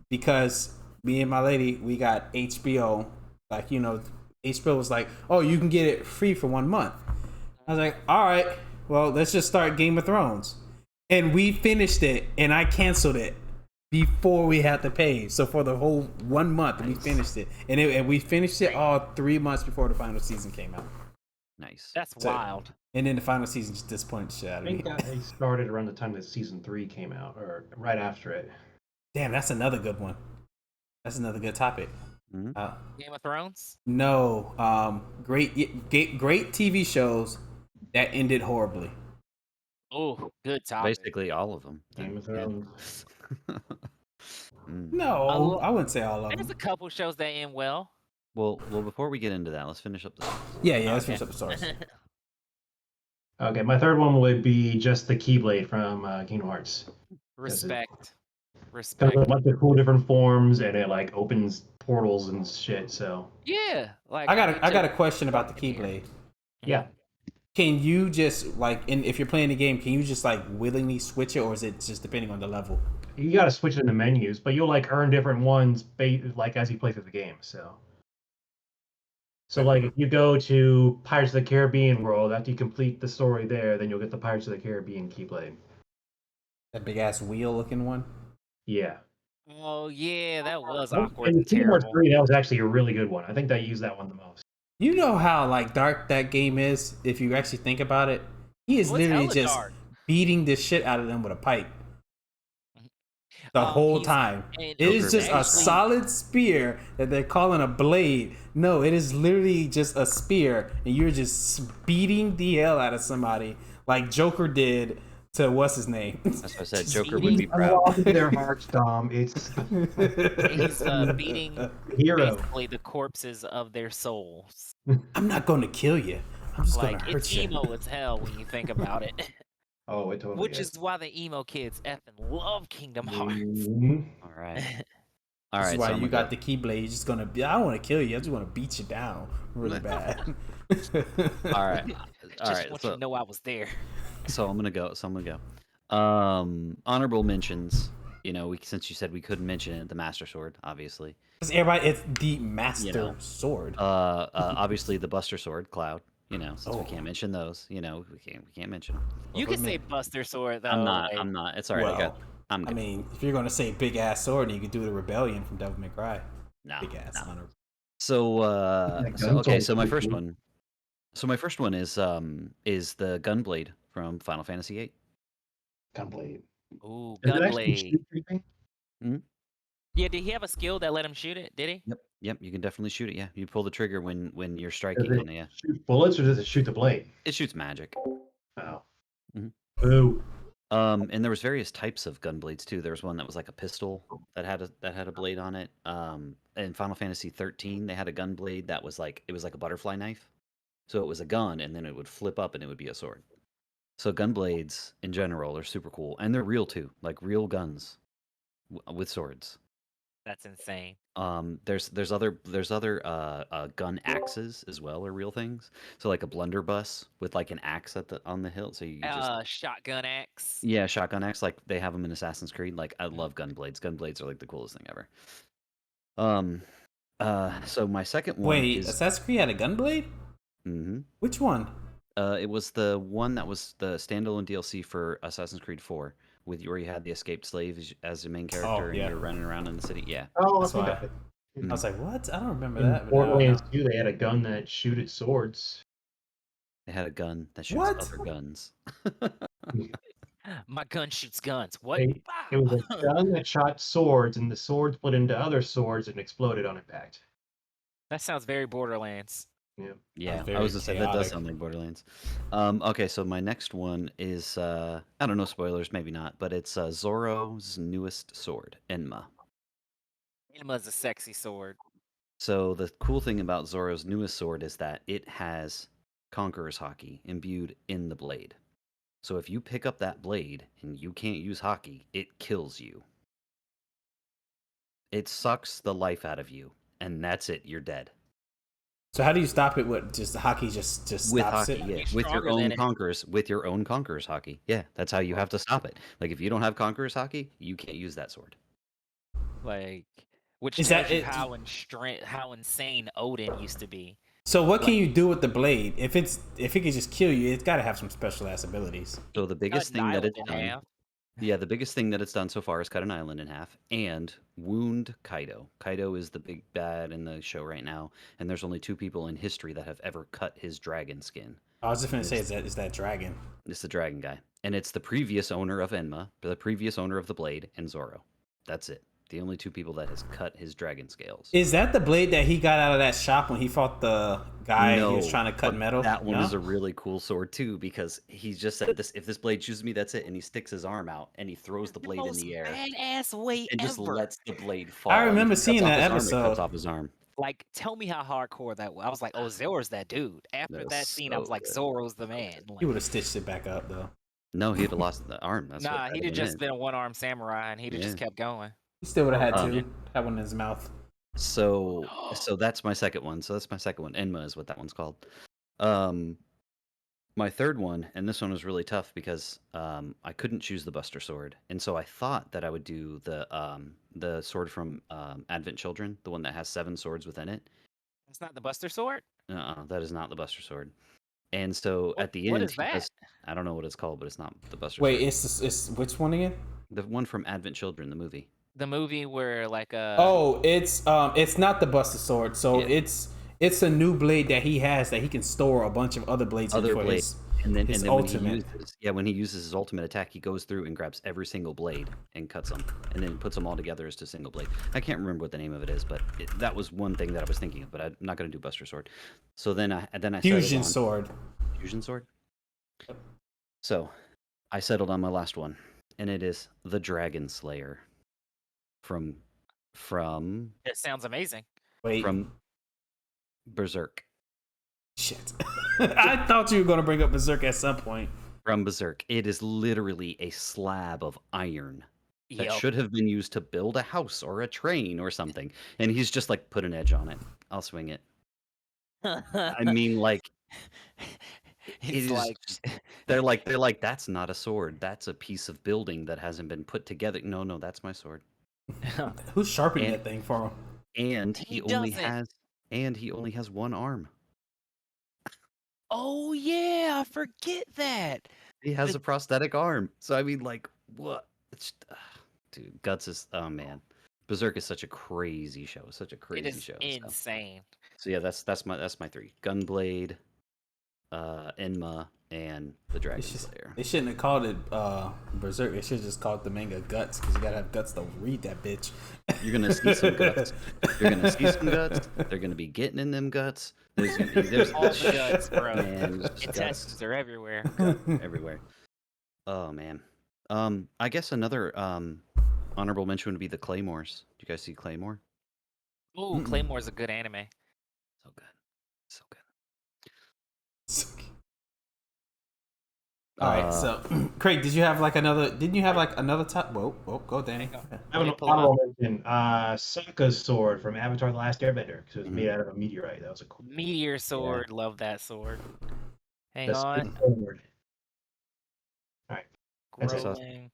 because me and my lady, we got HBO. Like HBO was like, oh, you can get it free for 1 month. I was like, all right, well, let's just start Game of Thrones, and we finished it, and I canceled it before we had to pay. So for the whole 1 month, we finished it, and we finished it all 3 months before the final season came out. Nice. That's So- wild. And then the final season just disappointed the shit out I of me. think they started around the time that season 3 came out, or right after it. Damn, that's another good one. That's another good topic. Mhm. Game of Thrones? No, great TV shows that ended horribly. Oh, good topic. Basically all of them. Game of Thrones. No, I wouldn't say all of There's them. a couple shows that end well. Well, before we get into that, let's finish up the. Yeah, let's Okay. finish up the source. Okay, my third one would be just the Keyblade from Kingdom Hearts. Respect. Comes Respect. with a bunch of cool different forms, and it like opens portals and shit. So Yeah. Like I got it a just question about the brought me here. Keyblade. yeah, Can you just like, if you're playing the game, can you just like willingly switch it, or is it just depending on the level? you got to switch it in the menus, but you'll like earn different ones like as you play through the game. So like if you go to Pirates of the Caribbean world, after you complete the story there, then you'll get the Pirates of the Caribbean Keyblade. That big ass wheel looking one. Yeah. Oh yeah, that was awkward And and Kingdom Hearts terrible. 3, that was actually a really good one. I think they used that one the most. You know how like dark that game is if you actually think about it. He is Well, it's literally hella just dark. beating the shit out of them with a pipe the whole He's time. and It Joker is just a actually solid spear that they're calling a blade. No, it is literally just a spear, and you're just beating the hell out of somebody like Joker did to what's his name. That's what I said. Just Joker would be beating- proud. Unlock their hearts, Dom. It's he's beating hero. basically the corpses of their souls. I'm not going to kill you. I'm just Like going to hurt it's you. emo as hell when you think about it. Oh, it totally Which is. is why the emo kids effing love Kingdom Hearts. Mhm. All right. All This right. is why So I'm you gonna got the Keyblade. You're just gonna be. I don't want to kill you. I just want to beat you down really bad. All right. All Just right. want you to know I was there. So I'm gonna go. Honorable mentions. You know, since you said we couldn't mention it, the Master Sword, obviously. Because everybody, it's the Master know, Sword. Obviously the Buster Sword, Cloud. You know, since we Oh. can't mention those, you know, we can't mention them. You Well, can say Buster Sword though. I'm not. like- I'm not. It's all right. Well, I'm I good. mean, if you're gonna say big ass sword, then you could do the Rebellion from Devil May Cry. No. Big ass no. honor. So gun okay. sword So my is first cool. one. So my first one is the Gunblade from Final Fantasy VIII. Gunblade. Ooh, Does it actually Gunblade. shoot anything? Yeah, did he have a skill that let him shoot it? Did he? Yep. You can definitely shoot it. Yeah. You pull the trigger when you're Does striking. it And yeah, shoot bullets or does it shoot the blade? it shoots magic. Oh. Mhm. Boo. And there was various types of gun blades too. There was one that was like a pistol that had a blade on it. In Final Fantasy 13, they had a gun blade that was like it was like a butterfly knife. So it was a gun, and then it would flip up, and it would be a sword. So gun blades in general are super cool, and they're real too, like real guns with swords. That's insane. There's other gun axes as well are real things. So like a blunderbuss with like an axe on the hilt. So you just Shotgun axe. yeah, shotgun axe, like they have them in Assassin's Creed. Like I love gun blades. Gun blades are like the coolest thing ever. So my second one Wait, is Assassin's Creed had a gunblade? mhm. Which one? It was the one that was the standalone DLC for Assassin's Creed 4, where you had the escaped slave as the main character yeah. and you're running around in the city. Yeah, Oh, That's I think why. I did. I was like, what? I don't remember In that. But now I Borderlands know. 2, they had a gun that shooted swords. they had a gun that shoots What? other guns. My gun shoots guns. What? It was a gun that shot swords, and the sword split into other swords and exploded on impact. That sounds very Borderlands. Yeah. Yeah, I very was gonna say that does chaotic. sound like Borderlands. Okay, so my next one is I don't know, spoilers, maybe not, but it's Zoro's newest sword, Enma. Enma's a sexy sword. So the cool thing about Zoro's newest sword is that it has Conqueror's Haki imbued in the blade. So if you pick up that blade and you can't use Haki, it kills you. It sucks the life out of you, and that's it. You're dead. So how do you stop it? What? Just the hockey just With stops Haki, it? yeah, He's with your stronger than own it. conquerors, Haki. Yeah, that's how you have to stop it. Like if you don't have Conqueror's Haki, you can't use that sword. Like, which Is tells that you it? how insane Odin used to be. So what can you do with the blade? If it can just kill you, it's got to have some special ass abilities. So the biggest Cut an thing that island it's in done, half. yeah, the biggest thing that it's done so far is cut an island in half and wound Kaido. Kaido is the big bad in the show right now, and there's only 2 people in history that have ever cut his dragon skin. I was just gonna say, is that dragon? It's the dragon guy, and it's the previous owner of Enma, the previous owner of the blade, and Zoro. That's it. The only 2 people that has cut his dragon scales. Is that the blade that he got out of that shop when he fought the guy he was trying to cut but metal? That one No? is a really cool sword too, because he just said this: if this blade chooses me, that's it. And he sticks his arm out and he throws the blade in most the air badass way and just ever. lets the blade fall. I And if remember he cuts seeing off that his arm, it episode. cuts off his arm. Like, tell me how hardcore that was. I was like, oh, Zoro's that dude. After That that was scene, I was so like, good. Zoro's the So man. good. He Like, would have stitched it back up though. No, he'd have lost the arm. That's what nah, he'd that'd have been just it. been a one-armed samurai, and he'd have just Yeah. kept going. He still would have had Um, two. Had one in his mouth. So that's my second one. So that's my second one. Enma is what that one's called. Um, my third one, and this one was really tough because I couldn't choose the Buster Sword, and so I thought that I would do the sword from Advent Children, the one that has 7 swords within it. It's not the Buster Sword. That is not the Buster Sword. And so at the What end, is he that? does. I don't know what it's called, but it's not the Buster Wait, Sword. it's which one again? The one from Advent Children, the movie. The movie where like Oh, it's not the Buster Sword. So Yeah. it's a new blade that he has that he can store a bunch of other blades in Other for blade, his and then his when ultimate. he uses his ultimate attack, he goes through and grabs every single blade and cuts them, and then puts them all together as a single blade. I can't remember what the name of it is, but that was one thing that I was thinking of. But I'm not going to do Buster Sword. So then I Fusion settled on sword. Fusion Sword. So I settled on my last one, and it is the Dragon Slayer from it sounds amazing. Wait, Berserk. shit. I thought you were gonna bring up Berserk at some point. From Berserk. It is literally a slab of iron that Yep. should have been used to build a house or a train or something. And he's just like, put an edge on it. I'll swing it. I mean, like, it It's is. like They're like, that's not a sword. That's a piece of building that hasn't been put together. No, that's my sword. Who's sharpening And that thing for him? and he doesn't. he only has one arm. Oh yeah, I forget that. He has a prosthetic arm. So I mean, like, what? Dude, Guts is. Oh man, Berserk is such a crazy show. Such a It crazy is show. insane. So yeah, that's my 3: Gunblade, Enma, and the Dragon Slayer. They shouldn't have called it Berserk. They should have just called the manga Guts because you gotta have guts to read that bitch. You're gonna see some guts. You're gonna see some guts. They're gonna be getting in them guts. There's All the guts, bro. man, there's just Intestines are everywhere. guts everywhere. Oh man. I guess another honorable mention would be the Claymores. Do you guys see Claymore? Ooh, Claymore's a good anime. So good. So good. All right, so Craig, did you have like another? Didn't you have like another top? Whoa, go Danny. I have an honorable mention. Sokka's sword from Avatar: The Last Airbender, because it was made out of a meteorite. That was a cool Meteor sword. Love that sword. Hang That's on. sword. All right. That's it. Growling.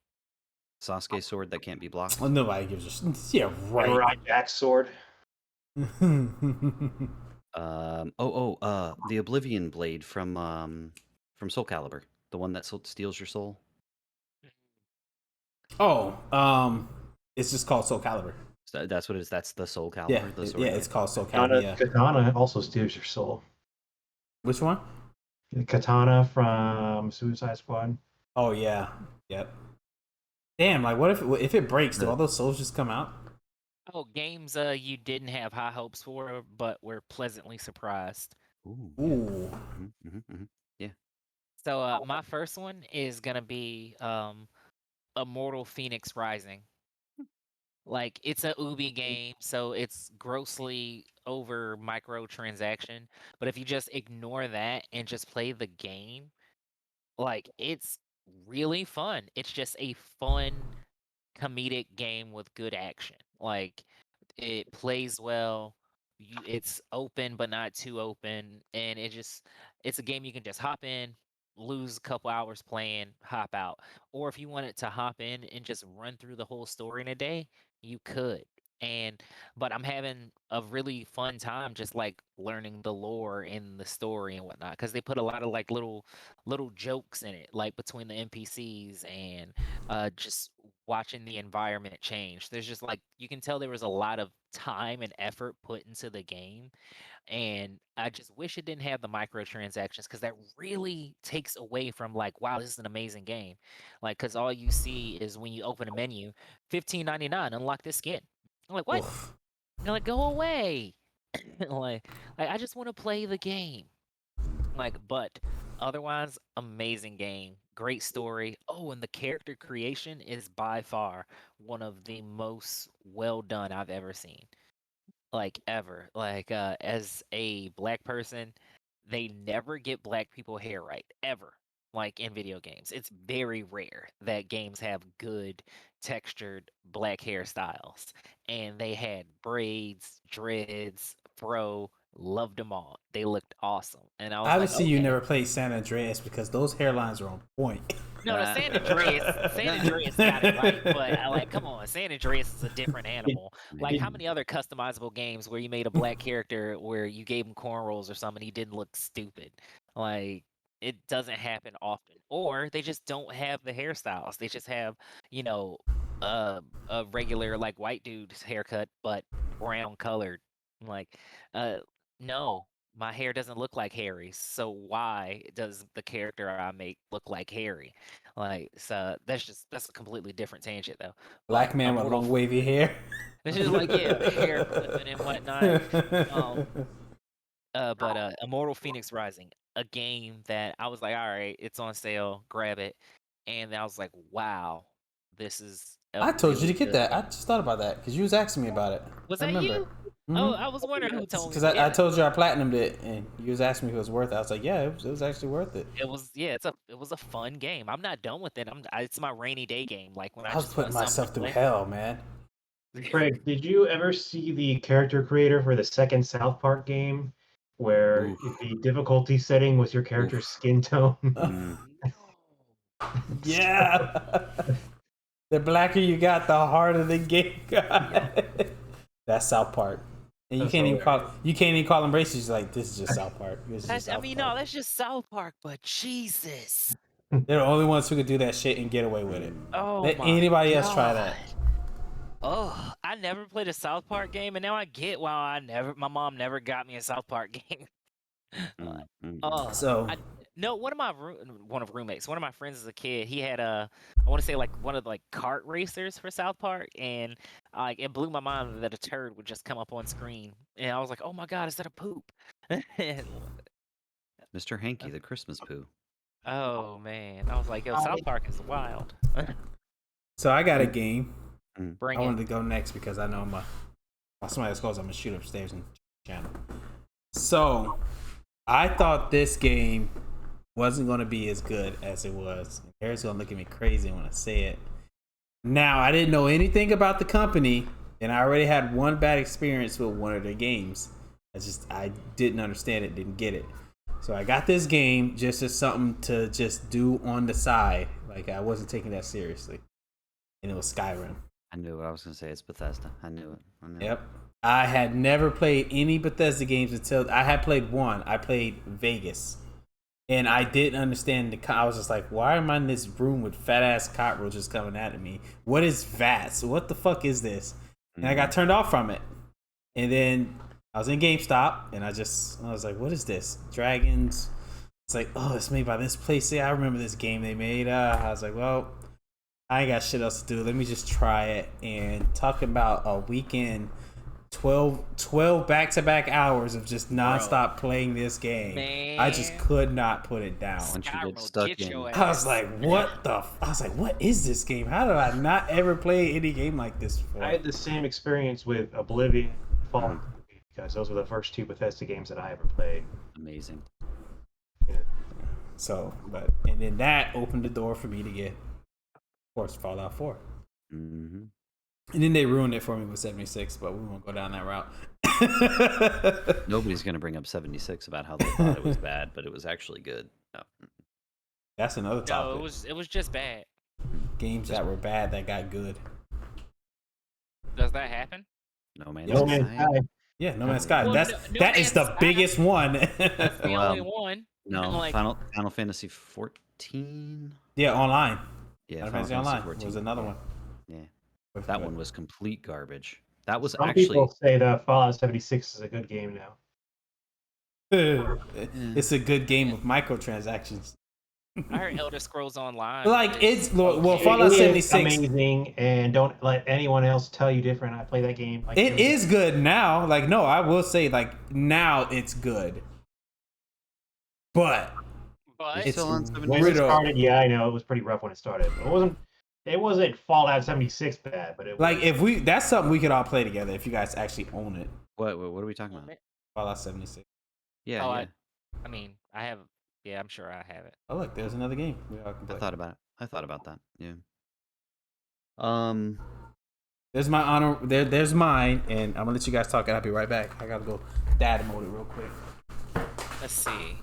Sasuke's sword that can't be blocked. Well, nobody gives a yeah, right. Samurai Jack's sword. The Oblivion blade from Soul Calibur, the one that steals your soul. It's just called Soul Calibur. So that's what it is. That's the Soul Calibur. Yeah, the sword it's called Soul Calibur. Yeah. Katana also steals your soul. Which one? The katana from Suicide Squad. Oh yeah, yep. Damn, like what if it breaks? Do all those souls just come out? Oh, games you didn't have high hopes for, but were pleasantly surprised. Ooh. Yeah. So my first one is gonna be Immortal Phoenix Rising. Like it's a Ubi game, so it's grossly over microtransaction. But if you just ignore that and just play the game, like it's really fun. It's just a fun comedic game with good action. Like it plays well. It's open but not too open, and it's a game you can just hop in, lose a couple hours playing, hop out. Or if you wanted to hop in and just run through the whole story in a day, you could. But I'm having a really fun time just like learning the lore and the story and whatnot, because they put a lot of like little jokes in it, like between the NPCs and just watching the environment change. There's just like you can tell there was a lot of time and effort put into the game, and I just wish it didn't have the microtransactions, because that really takes away from like, wow, this is an amazing game. Like, because all you see is when you open a menu, $15.99, unlock this skin. I'm like, what? Oof. You're like, go away. like I just want to play the game. Like, but otherwise, amazing game, great story. Oh, and the character creation is by far one of the most well done I've ever seen. like ever. Like as a black person, they never get black people hair right ever. Like in video games, it's very rare that games have good textured black hairstyles. And they had braids, dreads, fro, loved them all. They looked awesome. And I was like, Obviously, you okay. never played San Andreas because those hairlines are on point. No, San Andreas got it right, but like, come on, San Andreas is a different animal. Like, how many other customizable games where you made a black character where you gave him cornrows or something, he didn't look stupid? Like, it doesn't happen often, or they just don't have the hairstyles. They just have, you know, a regular like white dude's haircut, but brown colored. Like, uh, no. My hair doesn't look like Harry's, so why does the character I make look like Harry? Like, so that's a completely different tangent though. Black But man with Immortal, long wavy hair. it's just like yeah, hair flipping and whatnot. Um, but Immortal Phoenix Rising, a game that I was like, all right, it's on sale, grab it, and then I was like, wow, this is a I told you really to get good that. I game. just thought about that because you was asking me about it. Was I that remember. you? Oh, I was wondering who told me Because to I get it. told you I platinumed it, and you was asking me if it was worth it. I was like, yeah, it was actually worth it. It was yeah, it was a fun game. I'm not done with it. It's my rainy day game. Like when I I was just putting want something myself to through play. hell, man. Craig, did you ever see the character creator for the second South Park game, where Oof. the difficulty setting was your character's Oof. skin tone? Mm. Yeah. The blacker you got, the harder the game got. That's South Park. And you That's can't hilarious. even call them racist. You're like, this is just South Park. This is just I South mean, Park. no, that's just South Park, but Jesus. They're the only ones who could do that shit and get away with it. Oh Let my anybody else try that. Oh, I never played a South Park game, and now I get why my mom never got me a South Park game. Oh, So no, one of my roommates, one of my friends as a kid, he had I want to say like one of the like kart racers for South Park, and like it blew my mind that a turd would just come up on screen, and I was like, oh my god, is that a poop? And, Mr. Hanky, the Christmas poo. oh man, I was like, yo, South Park is wild. I got a game. Bring I it. wanted to go next because I know somebody else goes, I'm gonna shoot upstairs in the channel. So I thought this game wasn't gonna be as good as it was. Harry's gonna look at me crazy when I say it. Now I didn't know anything about the company, and I already had one bad experience with one of their games. I didn't understand it, didn't get it. So I got this game just as something to just do on the side. Like I wasn't taking that seriously. And it was Skyrim. I knew what I was going to say. It's Bethesda. I knew it. Yep. I had never played any Bethesda games until I had played one. I played Vegas. And I didn't understand I was just like, why am I in this room with fat ass cockroaches coming at me? What is VATS? What the fuck is this? And I got turned off from it. And then I was in GameStop and I was like, what is this? Dragons. It's like, oh, it's made by this place. Yeah, I remember this game they made. I was like, well, I ain't got shit else to do. Let me just try it. And talking about a weekend, 12 back-to-back hours of just nonstop playing this game. Man. I just could not put it down. Once you Skyrim get will stuck get in. your I was ass. like, what is this game? How did I not ever play any game like this before? I had the same experience with Oblivion, Fallout, because those were the first two Bethesda games that I ever played. Amazing. Yeah. And then that opened the door for me to get, of course, Fallout 4. Mm-hmm. And then they ruined it for me with 76, but we won't go down that route. Nobody's going to bring up 76 about how they thought it was bad, but it was actually good. No. That's another topic. No, it was just bad. Games that were bad that got good. Does that happen? No Man's No Man's Sky. Sky. Yeah, No Man's Sky. Well, that No is Man's the Sky. biggest one. That's the Well, only one. No, Like, Final Fantasy 14. Yeah, online. Yeah, Final Final Fantasy Fantasy Online 14 was another one. Yeah, that one was complete garbage. That was Some actually people say that Fallout 76 is a good game now. It's a good game with microtransactions. I heard Elder Scrolls Online. Like is it's well, okay. Fallout It is 76. amazing, and don't let anyone else tell you different. I play that game. Like It is good now. Like no, I will say like now it's good, but But it's still on when it 76. started. Yeah, I know it was pretty rough when it started. It wasn't Fallout 76 bad, but it was, like if that's something we could all play together if you guys actually own it. What are we talking about? Admit- Fallout 76. Yeah, Oh, yeah. I mean, I have. Yeah, I'm sure I have it. Oh look, there's another game we all can I play. thought about it. I thought about that. Yeah. There's my honor. There's mine, and I'm gonna let you guys talk, and I'll be right back. I gotta go dad mode it real quick. Let's see.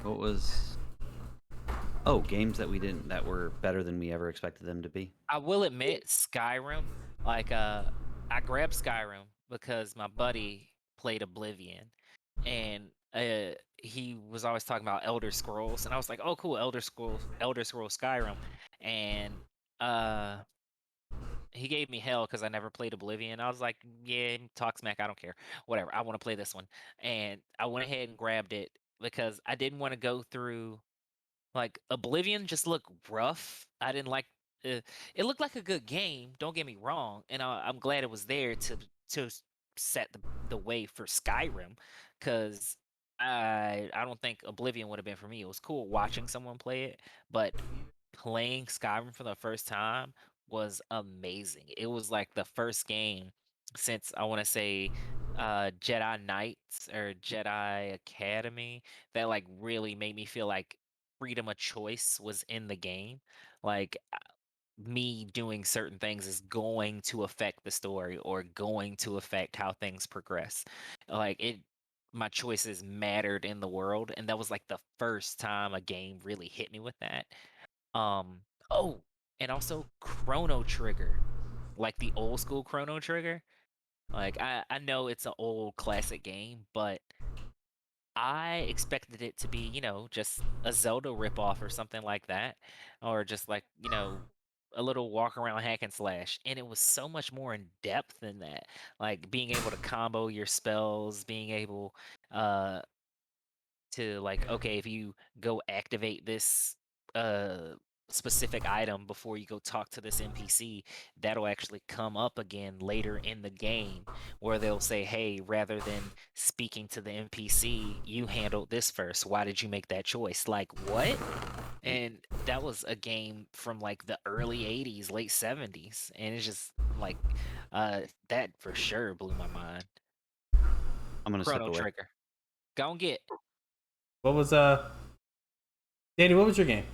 What was? Oh, games that were better than we ever expected them to be. I will admit, Skyrim. Like, I grabbed Skyrim because my buddy played Oblivion, and he was always talking about Elder Scrolls, and I was like, "Oh, cool, Elder Scrolls, Skyrim," and he gave me hell because I never played Oblivion. I was like, "Yeah, talk smack, I don't care, whatever. I want to play this one," and I went ahead and grabbed it because I didn't want to go through. Like Oblivion just looked rough. I didn't like. It looked like a good game. Don't get me wrong, and I'm glad it was there to set the way for Skyrim, because I don't think Oblivion would have been for me. It was cool watching someone play it, but playing Skyrim for the first time was amazing. It was like the first game since I want to say Jedi Knights or Jedi Academy that like really made me feel like freedom of choice was in the game. Like me doing certain things is going to affect the story or going to affect how things progress. Like my choices mattered in the world, and that was like the first time a game really hit me with that. Um, oh, and also Chrono Trigger, like the old school Chrono Trigger. Like I know it's an old classic game, but I expected it to be, just a Zelda ripoff or something like that, or just like, a little walk around hack and slash. And it was so much more in depth than that. Like being able to combo your spells, being able uh to like, okay, if you go activate this specific item before you go talk to this NPC, that'll actually come up again later in the game where they'll say, hey, rather than speaking to the NPC, you handled this first. Why did you make that choice? Like, what? And that was a game from like the early 80s, late 70s. And it's just like, that for sure blew my mind. I'm gonna step Chrono away. Trigger. Go and get. What was Danny? What was your game?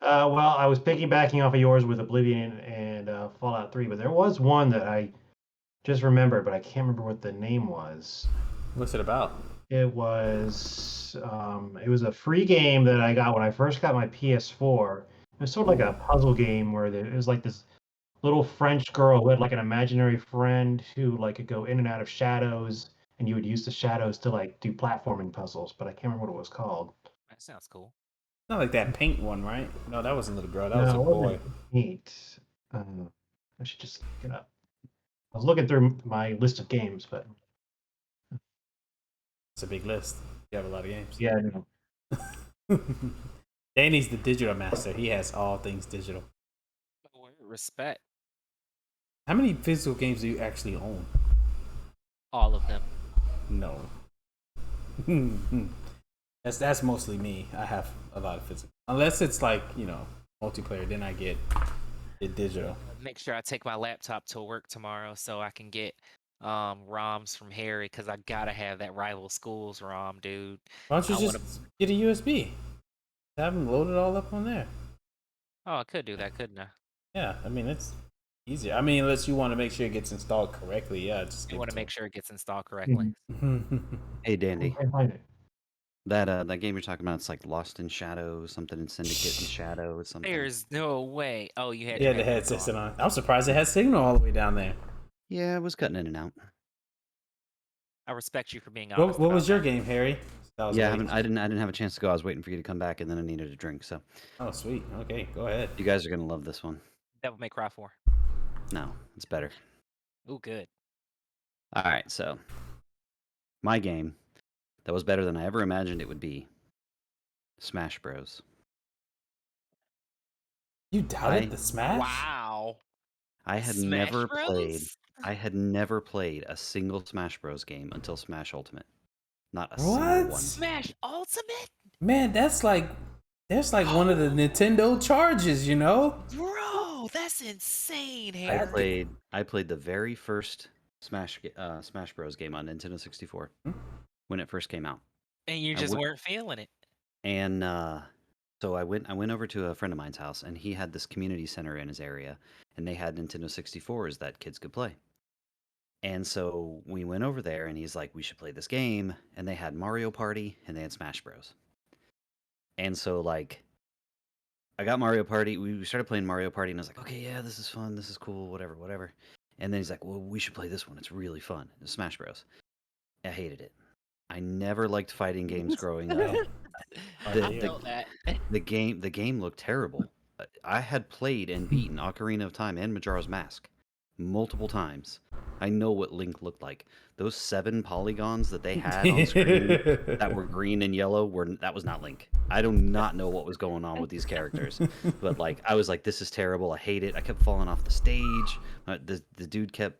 Well, I was piggybacking off of yours with Oblivion and Fallout 3, but there was one that I just remembered, but I can't remember what the name was. What's it about? It was a free game that I got when I first got my PS4. It was sort of like a puzzle game where it was like this little French girl who had like an imaginary friend who like could go in and out of shadows, and you would use the shadows to like do platforming puzzles, but I can't remember what it was called. That sounds cool. Not like that paint one, right? No, that wasn't a little girl. That No, was a it boy. wasn't neat. I should just look it up. I was looking through my list of games, but It's a big list. You have a lot of games. yeah, no. Danny's the digital master. He has all things digital. Respect. How many physical games do you actually own? All of them. No. That's mostly me. I have a lot of physical. Unless it's like, multiplayer, then I get it digital. Make sure I take my laptop to work tomorrow so I can get ROMs from Harry, because I gotta have that Rival Schools ROM, dude. Why don't you I just get a USB? Have them load it all up on there. Oh, I could do that, couldn't I? Yeah, I mean, it's easier. I mean, unless you want to make sure it gets installed correctly. Yeah, just You want to make sure it gets installed correctly. Hey, Dandy. I can't find it. That game you're talking about, it's like Lost in Shadow, something in Syndicate in Shadow, something. There's no way. Oh, you had Yeah, your the headphones headset on. I'm surprised it had signal all the way down there. Yeah, it was cutting in and out. I respect you for being honest. What about was your that. game, Harry? Yeah, I didn't have a chance to go. I was waiting for you to come back, and then I needed a drink. So Oh, sweet. Okay, go ahead. you guys are gonna love this one. Devil May Cry 4. No, it's better. Ooh, good. All right, so my game that was better than I ever imagined it would be. Smash Bros. You doubted I- the Smash? Wow. I had Smash never Bros? played. I had never played a single Smash Bros. Game until Smash Ultimate. Not a What? single one. Smash Ultimate? Man, that's like one of the Nintendo charges, Bro, that's insane, Harry. I played the very first Smash Bros game on Nintendo 64 Hmm? when it first came out. And you I just would- weren't feeling it. And so I went over to a friend of mine's house, and he had this community center in his area, and they had Nintendo 64s that kids could play. And so we went over there, and he's like, "We should play this game." And they had Mario Party, and they had Smash Bros. And so like, I got Mario Party. We started playing Mario Party, and I was like, "Okay, yeah, this is fun. This is cool. Whatever, whatever." And then he's like, "Well, we should play this one. It's really fun. It's Smash Bros." I hated it. I never liked fighting games growing up. I The- felt that. The game looked terrible. I had played and beaten Ocarina of Time and Majora's Mask multiple times. I know what Link looked like. Those 7 polygons that they had on screen that were green and yellow that was not Link. I do not know what was going on with these characters, but like I was like, this is terrible. I hate it. I kept falling off the stage. The dude kept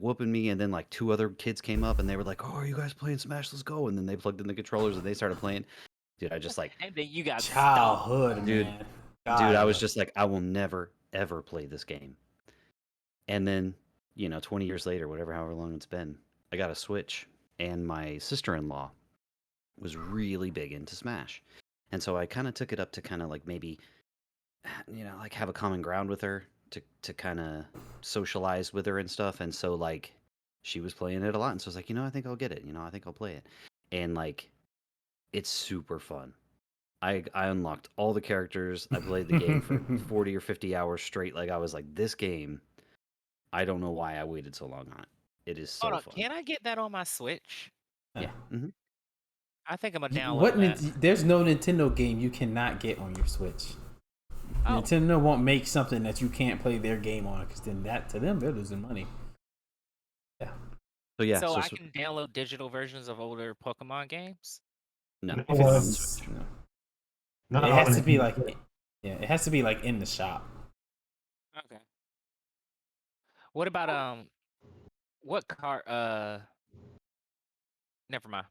whooping me, and then like 2 other kids came up and they were like, "Oh, are you guys playing Smash? Let's go!" And then they plugged in the controllers and they started playing. Dude, I just like, And then you got Childhood, Dude, man. dude, I was God. just like, I will never ever play this game. And then, 20 years later, however long it's been, I got a Switch, and my sister-in-law was really big into Smash. And so I kind of took it up to kind of like maybe, like have a common ground with her to kind of socialize with her and stuff. And so like she was playing it a lot. And so I was like, I think I'll get it. I think I'll play it. And like, it's super fun. I unlocked all the characters. I played the game for 40 or 50 hours straight. Like I was like, this game, I don't know why I waited so long on it. It is so Hold on, fun. can I get that on my Switch? Yeah. hmm I think I'm gonna You- download what? that. There's no Nintendo game you cannot get on your Switch. Oh, Nintendo won't make something that you can't play their game on, because then to them they're losing money. So yeah. so I can download digital versions of older Pokemon games. No. No, If well, it's, no. Not It all has to be Nintendo- like, it has to be like in the shop. Okay. What about what car? Never mind.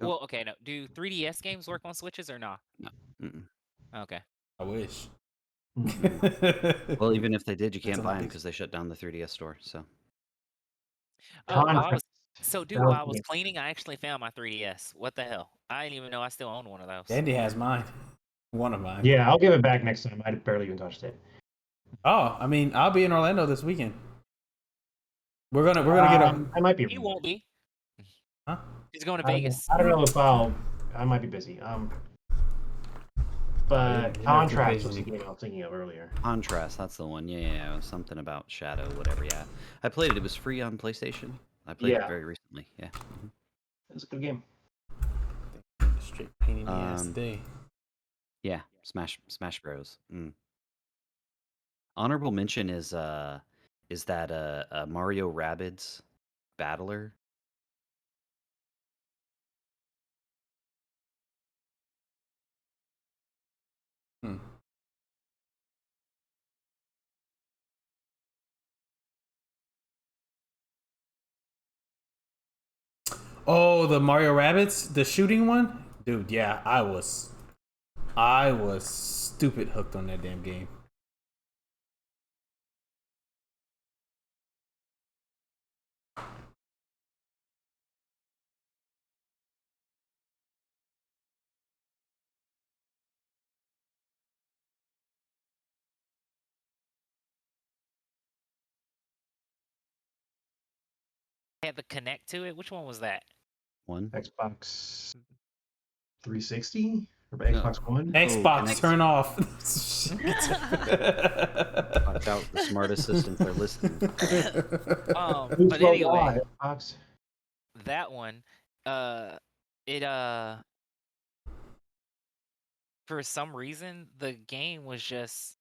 Oh. Well, okay. No, do 3DS games work on Switches or not? No. Mm-mm. Okay. I wish. Well, even if they did, you can't That's buy on them the because they shut down the 3DS store. So Oh, while I Contract. was That was while I was me. cleaning, I actually found my 3DS. What the hell? I didn't even know I still owned one of those. Andy has mine. One of mine. Yeah, I'll give it back next time. I barely even touched it. Oh, I mean, I'll be in Orlando this weekend. We're gonna get a. I might be. He won't be. Huh? He's going to I don't know- Vegas. I don't know if I might be busy. But Yeah, Contrast was the occasionally. game I was thinking of earlier. Contrast, that's the one. Yeah, it was something about Shadow, whatever. Yeah, I played it. It was free on PlayStation. I played it Yeah. very recently. Yeah. Mhm. It was a good game. Straight pain in the ass Um, today. Yeah, Smash Bros. Honorable mention is that Mario Rabbids Battler. Hmm. Oh, the Mario Rabbids, the shooting one, dude. Yeah, I was stupid hooked on that damn game. Had the connect to it. Which one was that? One. Xbox 360 or No. Xbox One. Xbox, Connect. turn off. Watch out, the smart assistants are listening. Who's But so anyway, wide, Xbox? that one, it for some reason the game was just,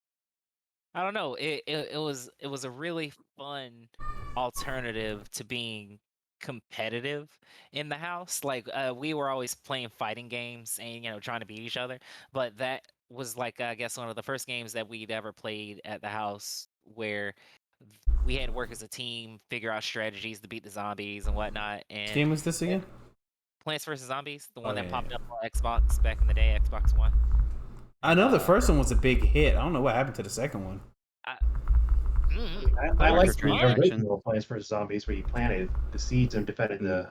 I don't know. It was a really fun alternative to being competitive in the house. Like we were always playing fighting games and trying to beat each other, but that was like, I guess, one of the first games that we'd ever played at the house where we had to work as a team, figure out strategies to beat the zombies and whatnot. And game was this again? Plants vs Zombies, the one Oh, that yeah, popped yeah. up on Xbox back in the day, Xbox One. I know the first one was a big hit. I don't know what happened to the second one. I like the Microtransactions. original Plants vs Zombies where you planted the seeds and defended the.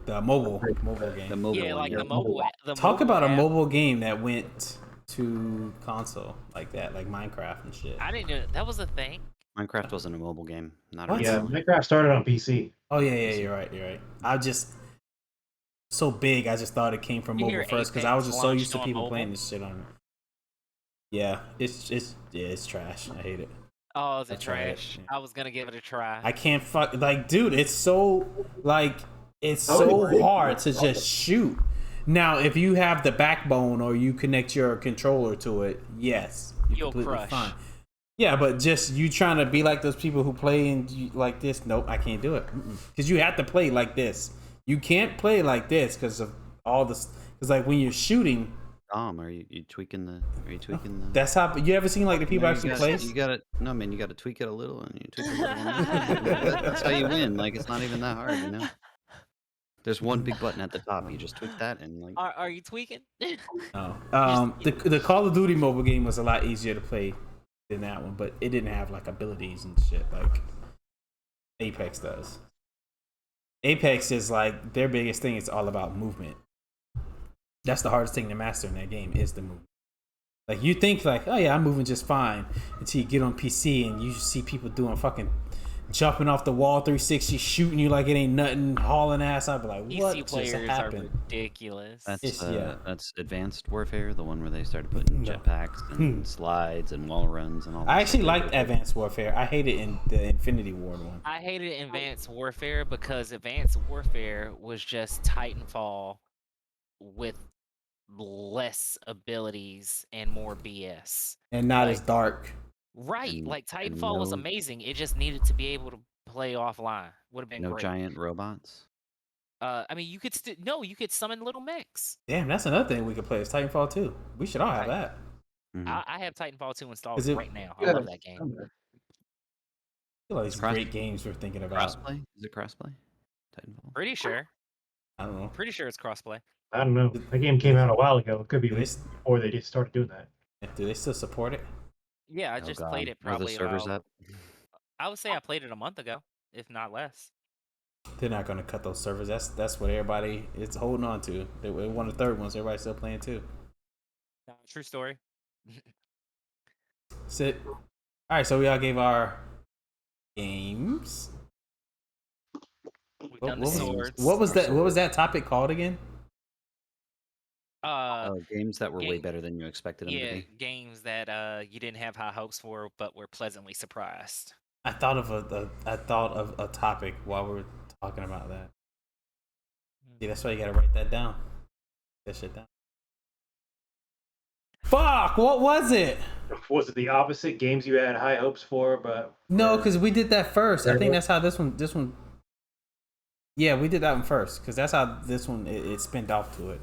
The mobile The game. The mobile Yeah, one. like Yeah. the mobile. The Talk mobile about a app. mobile game that went to console like that, like Minecraft and shit. I didn't know that was a thing. Minecraft wasn't a mobile game. Not What? Yeah, originally. Minecraft started on PC. Oh yeah, you're right. You're right. I just so big. I just thought it came from You mobile hear first because I was Apex just so launched used to on people mobile? playing this shit on it. Yeah, it's trash. I hate it. Oh, is I it tried it, trash? yeah. I was gonna give it a try. I can't fuck like, dude. It's so hard to just shoot. Now, if you have the backbone or you connect your controller to it, yes, you're You'll completely crush. fine. Yeah, but just you trying to be like those people who play like this, nope, I can't do it. Because you have to play like this. You can't play like this because of all this. Because like when you're shooting, Are you tweaking the? Are you tweaking the? that's how. You ever seen like the people No, actually play? You got to no man. You got to tweak it a little, and you tweak it a little. That's how you win. Like it's not even that hard, you know. There's one big button at the top. You just tweak that, and like. Are you tweaking? No. The Call of Duty mobile game was a lot easier to play than that one, but it didn't have like abilities and shit like Apex does. Apex is like their biggest thing is all about movement. That's the hardest thing to master in that game is the movement. Like you think like, oh yeah, I'm moving just fine until you get on PC and you see people doing fucking jumping off the wall 360, shooting you like it ain't nothing, hauling ass. I'd be like, what PC just players are happened? ridiculous. That's Advanced Warfare, the one where they started putting No. jetpacks and slides and wall runs and all. I that actually stuff. liked Advanced Warfare. I hated in the Infinity Ward one. I hated Advanced Warfare because Advanced Warfare was just Titanfall with less abilities and more BS. And not Like- as dark. Right, And- like and Titanfall was no- amazing. It just needed to be able to play offline. Would have been No great. giant robots. I mean, you could you could summon little mechs. Damn, that's another thing we could play is Titanfall 2. We should all have Right. that. Mhm. I have Titanfall 2 installed Is it- right now. I Yeah. love that game. I feel like these Cross- great games we're thinking about. Crossplay? Is it crossplay? Titanfall. Pretty sure. I don't know. Pretty sure it's crossplay. I don't know. That game came out a while ago. It could be Do they, s- before they just started doing that. do they still support it? Yeah, I Oh, just God. played it Are probably the servers about, up? I would say I played it a month ago, if not less. They're not going to cut those servers. That's what everybody is holding on to. They won the third one, so everybody's still playing too. True story. Sit. All right, so we all gave our games. We've done the swords. What was that? What was that topic called again? Games that were way game- better than you expected them Yeah, to be. games that you didn't have high hopes for, but were pleasantly surprised. I thought of a topic while we were talking about that. Yeah, that's why you gotta write that down. That shit down. Fuck! What was it? Was it the opposite? Games you had high hopes for, but No, were- because we did that first. I think Terrible. that's how this one. Yeah, we did that one first because that's how this one it spinned off to it.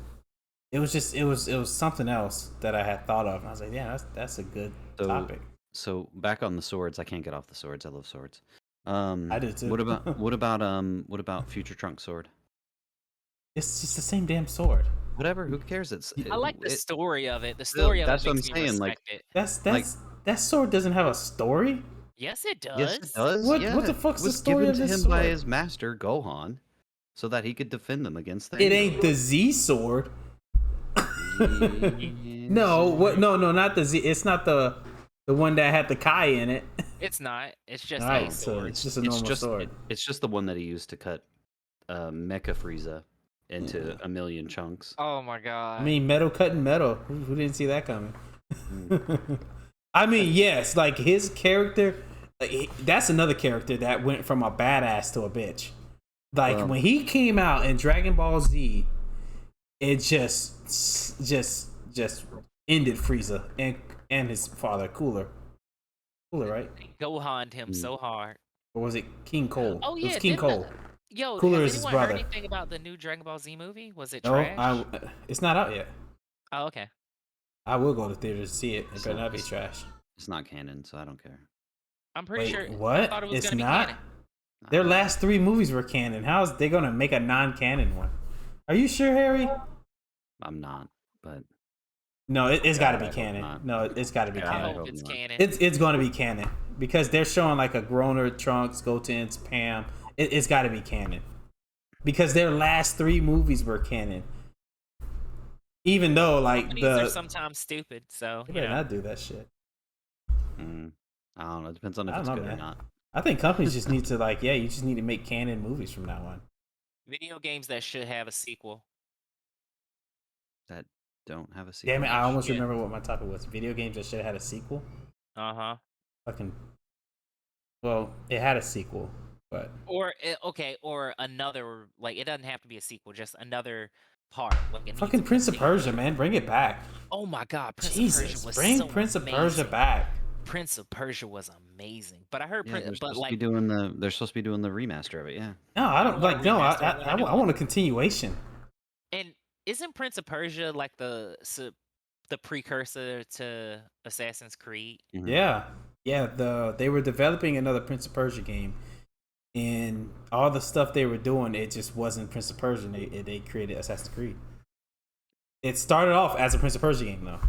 It was just it was something else that I had thought of. And I was like, yeah, that's a good So- topic. So back on the swords, I can't get off the swords. I love swords. I did too. What about Future Trunk sword? It's just the same damn sword. Whatever. Who cares? I like the it- story of it. The Still, story of that's it what makes I'm me saying, respect like- it. That sword doesn't have a story. Yes, it does. Yes, it does. What- yeah. what the fuck's It the was story given of to this him by sword? his master Gohan, so that he could defend them against things. It ain't the Z sword. No, what? No, not the Z. It's not the one that had the Kai in it. It's not. It's just a Alright, so sword. it's just a normal sword. It's just the one that he used to cut Mecha Frieza into a million chunks. Oh my god. I mean, metal cutting metal. Who didn't see that coming? Mm. I mean, yes, like his character. That's another character that went from a badass to a bitch. Like when he came out in Dragon Ball Z, it just ended Frieza and his father, Cooler, right? Gohan'd him so hard. Or was it King Cole? Oh It yeah, was King didn't Cole. Yo, Cooler has is his anyone heard brother. anything about the new Dragon Ball Z movie? Was it No, trash? it's not out yet. Oh, okay. I will go to theaters to see it. It better not be trash. It's not canon, so I don't care. I'm pretty Wait, sure. I what? thought it was It's gonna not? be canon. Their last 3 movies were canon. How's they gonna make a non-canon one? Are you sure, Harry? I'm not, but No, it's got to God, be I hope canon. not. No, it's got to be God, I I canon. hope hope it's not. canon. It's going to be canon because they're showing like a Groner, Trunks, Gotenks, Pam. It's got to be canon because their last 3 movies were canon. Even though like Companies are sometimes stupid, so they you better know. not do that shit. I don't know. It depends on if I it's don't know, good or man. not. I think companies just need to like, you just need to make canon movies from now on. Video games that should have a sequel. That don't have a sequel. Damn it! I almost Yeah. remember what my topic was. Video games that should have had a sequel. Uh-huh. Fucking. Well, it had a sequel, but Or or another, like, it doesn't have to be a sequel, just another part. Like, it needs fucking a Prince of Persia, continuation. man, bring it back. Oh my god, Prince of Jesus, Persia was bring so Prince of amazing. Persia back. Prince of Persia was amazing, but I heard, Yeah, they're but supposed like, to be doing the. They're supposed to be doing the remaster of it. Yeah. No, I I don't want a like. No, remaster, I want a new I want a one. continuation. And isn't Prince of Persia like the precursor to Assassin's Creed? Mhm. Yeah. They were developing another Prince of Persia game, and all the stuff they were doing, it just wasn't Prince of Persia. They created Assassin's Creed. It started off as a Prince of Persia game though,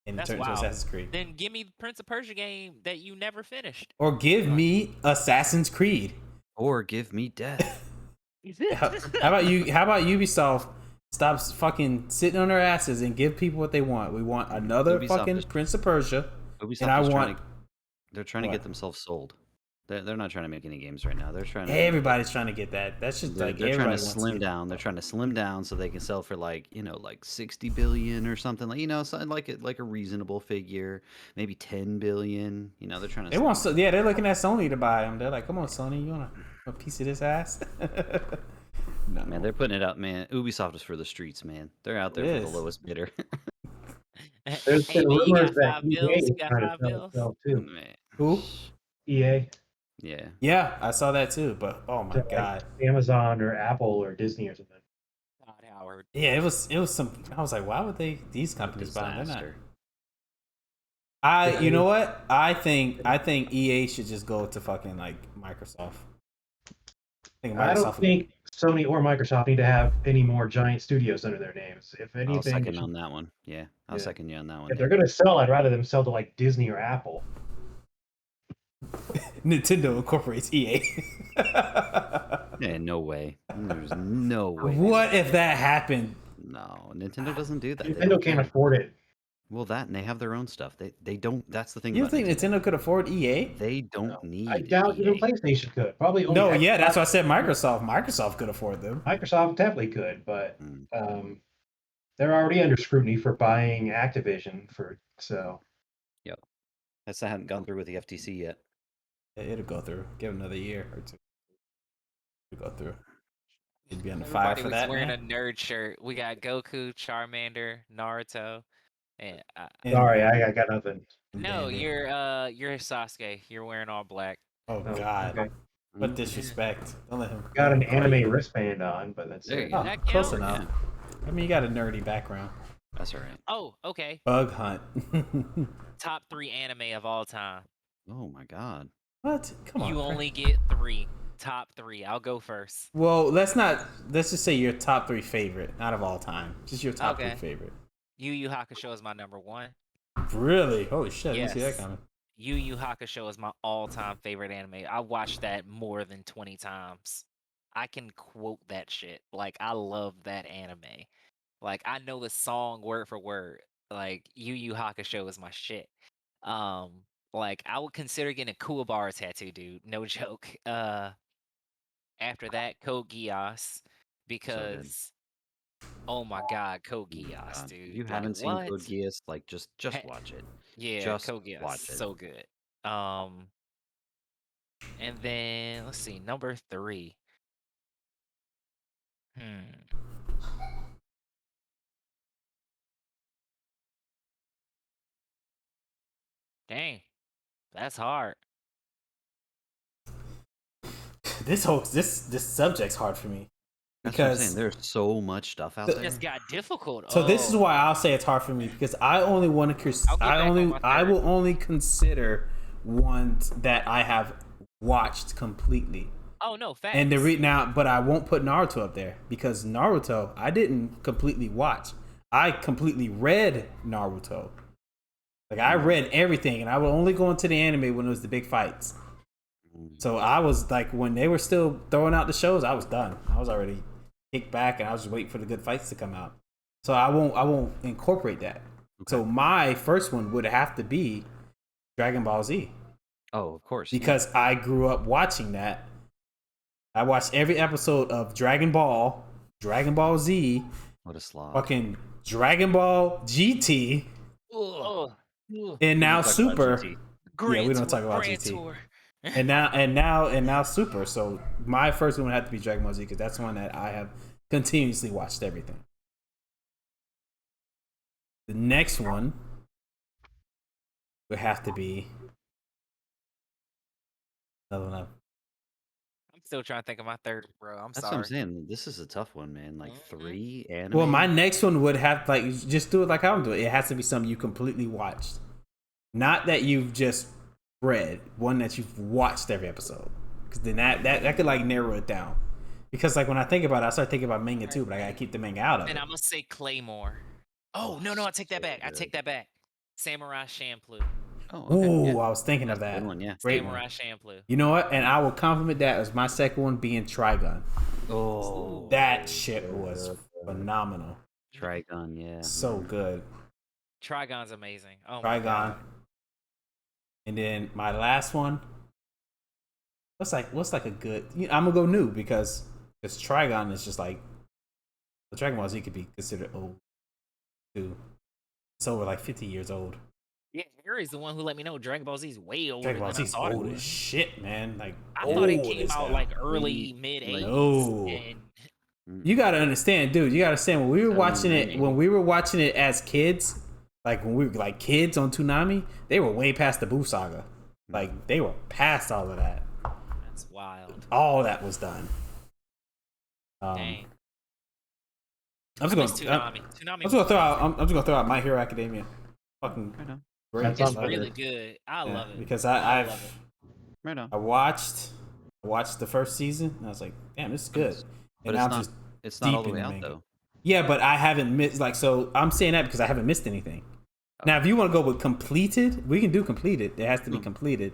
and it That's turned into wild. Assassin's Creed. Then give me the Prince of Persia game that you never finished. Or give me Assassin's Creed. Or give me death. How about you? How about Ubisoft? Stop fucking sitting on their asses and give people what they want. We want another Ubisoft fucking is- Prince of Persia. Ubisoft And I is want they're trying to What? get themselves sold. They're not trying to make any games right now. They're trying to. everybody's trying to get that. That's just They're, like they're trying everybody to wants slim to. down. They're trying to slim down so they can sell for like 60 billion or something, like something like a reasonable figure, maybe 10 billion. They're trying to. They want they're looking at Sony to buy them. They're like, come on, Sony, you want a piece of this ass? No, Man, they're putting it out, man. Ubisoft is for the streets, man. They're out there It for is. the lowest bidder. There's Hey, been man, you rumors got that 5 EA bills? is You got trying to 5 sell bills? itself too. Man. Who? EA Yeah. Yeah, I saw that too. But oh my to like god, Amazon or Apple or Disney or something. God, Howard. yeah, it was some. I was like, why would these companies buy them? They're not. Disaster. You know what? I think EA should just go to fucking like Microsoft. I don't think Sony or Microsoft need to have any more giant studios under their names. If I'll anything, second on that one. Yeah, I'll Yeah. second you on that one. if they're gonna sell, I'd rather them sell to like Disney or Apple. Nintendo incorporates EA. Yeah, no way. There's no way. What if that happened? No, Nintendo doesn't do that. They Nintendo don't can't care. afford it. Well, that and they have their own stuff. They don't. That's the thing. You about don't think Nintendo could afford EA? They don't need. I doubt even EA. PlayStation could. Probably only No, yeah, that's Xbox. why I said Microsoft. Microsoft could afford them. Microsoft definitely could, but Mm. they're already under scrutiny for buying Activision. Yep. That's I haven't gone through with the FTC yet. It'll go through. Give it another year or two. It'll go through. You'd be on the fire Everybody for was that, wearing man. a nerd shirt. We got Goku, Charmander, Naruto, and And- Sorry, I got nothing. no, Danny. you're Sasuke. You're wearing all black. Oh Oh, God! okay. What disrespect! Don't let him. Got an don't let him- anime wristband on, but that's There it. you go. Oh, That close counts? enough. I mean, you got a nerdy background. That's all right. Oh, okay. Bug Hunt. Top 3 anime of all time. Oh my God. What? Come on. You Frank. only get 3. Top 3. I'll go first. Well, let's just say your top 3 favorite, not of all time. Just your top 3 Okay. favorite. Yu Yu Hakusho is my number 1. Really? Holy shit! I didn't see that Yes. coming. Yu Yu Hakusho is my all-time favorite anime. I watched that more than 20 times. I can quote that shit. Like, I love that anime. Like, I know the song word for word. Like, Yu Yu Hakusho is my shit. Like, I would consider getting a Kuwabara tattoo, dude. No joke. After that, Code Geass, because oh my god, Code Geass, God. dude. If you Like, haven't seen what? Code Geass, like just He- watch it. Yeah, Just Code Geass, watch it. so good. And then let's see, number 3. Dang, that's hard. This subject's hard for me That's what I'm because saying. There's so much stuff out It there. just got difficult. so this is Oh. why I'll say it's hard for me because I only want to I'll get back on my I third. will only consider ones that I have watched completely. Oh no, facts. And but I won't put Naruto up there because Naruto I didn't completely watch. I completely read Naruto. Like I read everything, and I would only go into the anime when it was the big fights. So I was like, when they were still throwing out the shows, I was done. I was already kicked back, and I was just waiting for the good fights to come out. So I won't incorporate that. Okay. So my first one would have to be Dragon Ball Z. Oh, of course. Because I grew up watching that. I watched every episode of Dragon Ball Z. What a slog. Fucking Dragon Ball GT. Ugh. And now Super. Yeah, we don't talk about GT. and now Super. So my first one would have to be Dragon Ball Z because that's the one that I have continuously watched everything. The next one would have to be another one. I'm still trying to think of my third, bro. That's sorry. What I'm saying. This is a tough one, man. Like 3 anime. Well, my next one would have like just do it like I'm doing. It has to be something you completely watched, not that you've just read. One that you've watched every episode, because then that could like narrow it down. Because like when I think about it, I start thinking about manga too, but I gotta keep the manga out of it. And I'm gonna say Claymore. Oh no, I take that back. I take that back. Samurai Champloo. Oh, okay. I was thinking of that. One, yeah. Samurai Champloo. You know what? And I will compliment that as my second one being Trigun. Oh, that shit was phenomenal. Trigun, yeah. So good. Trigun's amazing. Oh, Trigun. And then my last one. What's like a good? I'm gonna go new because Trigun is just like the Dragon Ball Z could be considered old too. It's over like 50 years old. Yeah, Harry's the one who let me know Dragon Ball Z is way older. Dragon Ball Z is old as shit, man. Like I thought it came out like early mid 80s. No. You gotta understand, dude. You gotta understand when we were watching it. When we were watching it as kids, like when we were like kids on Toonami, they were way past the Boo Saga. Like they were past all of that. That's wild. All that was done. Dang. I'm just gonna throw out My Hero Academia. Fucking great. It's really good. I love it because I watched the first season and I was like, damn, this is good. But it's not all the way out though. Yeah, but I haven't missed so I'm saying that because I haven't missed anything. Now, if you want to go with completed, we can do completed. It has to be completed.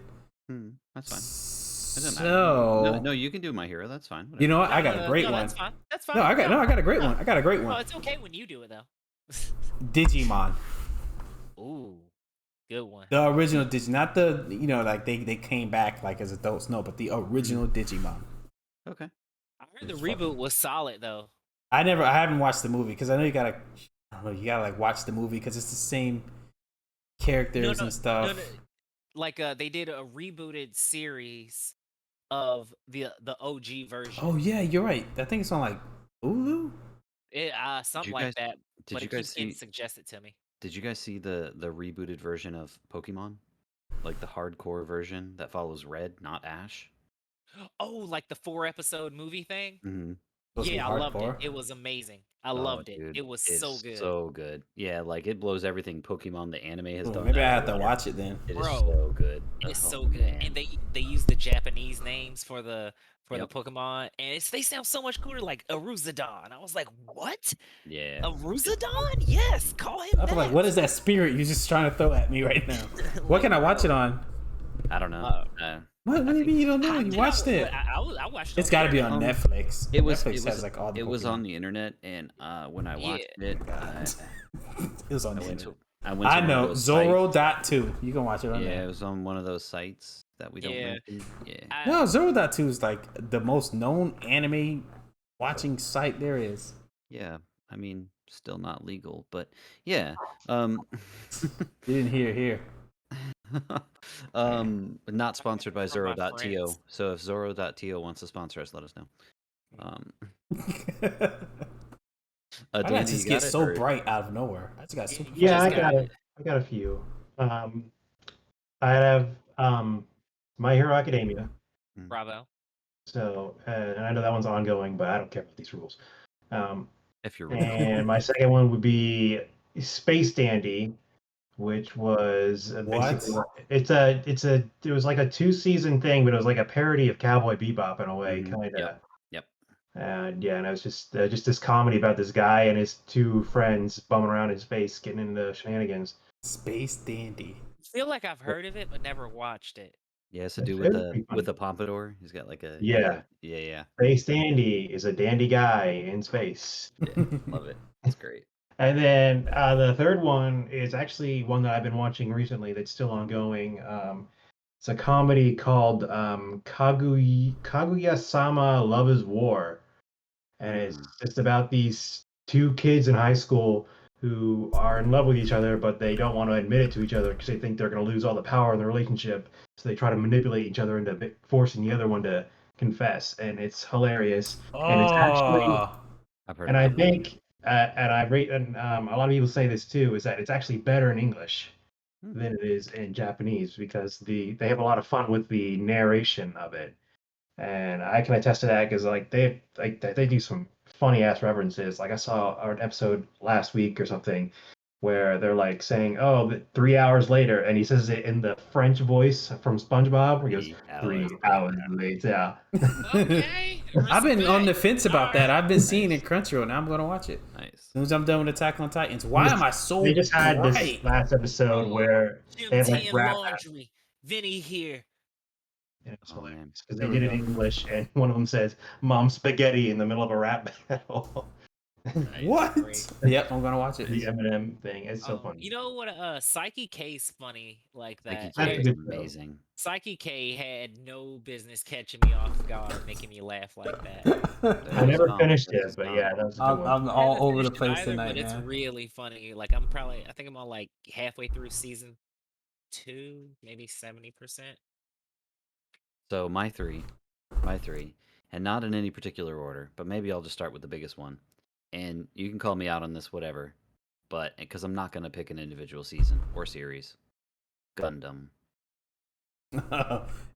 That's fine. So no, you can do My Hero. That's fine. Whatever. You know what? I got a great one. That's fine. That's fine. I got a great one. I got a great one. Oh, it's okay when you do it though. Digimon. Ooh, good one. The original Digimon, not the like they came back like as adults. No, but the original Digimon. Okay. I heard the reboot was solid though. I haven't watched the movie because I know you gotta like watch the movie because it's the same characters and stuff. No. Like they did a rebooted series of the OG version. Oh yeah, you're right. I think it's on like Hulu. Something like that. Did you guys see? Suggest it to me. Did you guys see the rebooted version of Pokemon, like the hardcore version that follows Red, not Ash? Oh, like the 4-episode movie thing. Mm-hmm. Yeah, I loved it. It was amazing. I loved it. Dude, it was so good. So good. Yeah, like it blows everything Pokemon the anime has done. Maybe I have to watch it then. It is so good. It is so good. Man. And they use the Japanese names for the Pokemon, and they sound so much cooler, like Aruzadon. I was like, what? Yeah. Aruzadon? Yes, call him. I was like, what is that spirit you're just trying to throw at me right now? What can I watch it on? I don't know. What do you mean you don't know? You watched it. I watched it. It's got to be on Netflix. Netflix has like all the It Pokemon. was on the internet, and when I watched it, it was on the internet. I know Zoro.2. You can watch it on there. Yeah, it was on one of those sites that we don't mention. Yeah. No, Zoro.2 is like the most known anime watching site there is. Yeah, I mean, still not legal, but yeah. You didn't hear. Not sponsored by Zoro.to. So if Zoro.to wants to sponsor us, let us know. I just get so bright out of nowhere. I just got so I got it. I got a few. I have My Hero Academia. Bravo. So and I know that one's ongoing, but I don't care about these rules. If you're and my second one would be Space Dandy, which was basically it was like a 2-season thing, but it was like a parody of Cowboy Bebop in a way, kind of. Yep. And yeah, and it was just this comedy about this guy and his two friends bumming around his face, getting into shenanigans. Space Dandy. I feel like I've heard of it, but never watched it. Yeah, it's to It's do pretty funny. with the pompadour. He's got like a Yeah, yeah. Space Dandy is a dandy guy in space. Yeah, love it. It's great. And then the third one is actually one that I've been watching recently that's still ongoing. It's a comedy called Kaguya-sama Love is War. And it's just about these two kids in high school who are in love with each other, but they don't want to admit it to each other because they think they're going to lose all the power in the relationship. So they try to manipulate each other into forcing the other one to confess. And it's hilarious. And it's actually, Oh, I've heard and of I that. think, and I rate, and a lot of people say this too, is that it's actually better in English than it is in Japanese because they have a lot of fun with the narration of it. And I can attest to that because they do some funny ass references. Like I saw an episode last week or something where they're like saying, "Oh, 3 hours later," and he says it in the French voice from SpongeBob. Where he goes, 3 hours later. Okay. I've been on the fence about that. I've been Nice. seeing it Crunchyroll. Now I'm gonna watch it Nice. as soon as I'm done with Attack on Titans. Why am I so They just had this bright? last episode where they had like Jim rap laundry. Vinny here. and it's Oh, man. hilarious because There they we did it in go. English, and one of them says "Mom spaghetti" in the middle of a rap battle. What? Great. Yep, I'm gonna watch it. The Eminem thing. It's so funny. You know what? Psyche K's funny like Psyche that. K That's a is good show. amazing. Psyche K had no business catching me off guard, making me laugh like that. I never Tom. finished There's it, but Tom. yeah, that was a good I'm, one. I'm I all haven't over the finished it place either, tonight, but it's man. really funny. Like I think I'm on like halfway through season 2, maybe 70%. So my three, and not in any particular order, but maybe I'll just start with the biggest one. And you can call me out on this, whatever, but because I'm not going to pick an individual season or series. Gundam.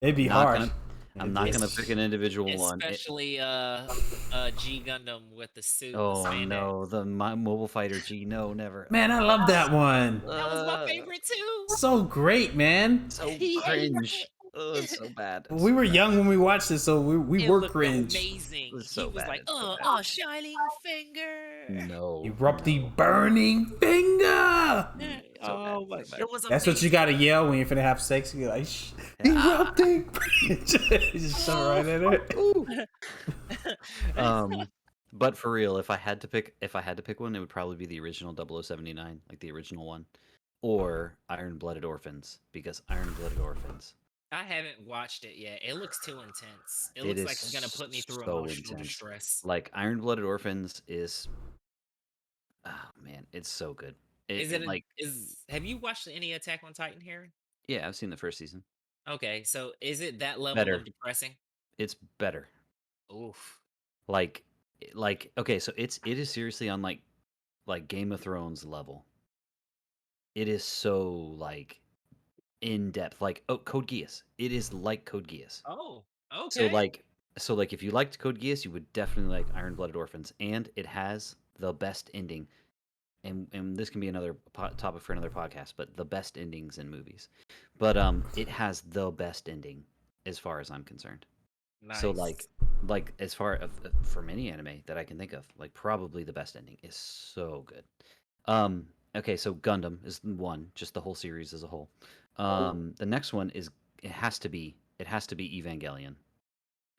It'd be Not hard. gonna- I'm not going to pick an individual one. Especially G Gundam with the suit. the Oh spandex. no, the Mobile Fighter G. No, never. Man, I love that one. That was my favorite too. So great, man. So Yeah. cringe. Oh, it's so bad. It's We so were bad. young when we watched this, so we It were looked cringe. amazing. It's so He was bad, like, it's so oh, bad. shining finger. No. Erupt the no. burning finger. Oh So my bad, so bad. It was That's what you gotta yell when you're finna have sex. You're like, erupting. Just shove it right in it. But for real, if I had to pick one, it would probably be the original 0079, like the original one, or Iron Blooded Orphans, because Iron Blooded Orphans. I haven't watched it yet. It looks too intense. It It looks is like it's gonna put me through so emotional intense. distress. Like Iron Blooded Orphans is, oh man, it's so good. Have you watched any Attack on Titan here? Yeah, I've seen the first season. Okay, so is it that level Better. of depressing? It's better. Oof. Like okay, so it is seriously on like Game of Thrones level. It is so like in depth, like Code Geass. It is like Code Geass. Oh, So okay. like if you liked Code Geass, you would definitely like Iron Blooded Orphans, and it has the best ending. And this can be another topic for another podcast, but the best endings in movies. But it has the best ending as far as I'm concerned. Nice. So like as far from any anime that I can think of, like probably the best ending is so good. Okay, so Gundam is one, just the whole series as a whole. The next one is it has to be Evangelion.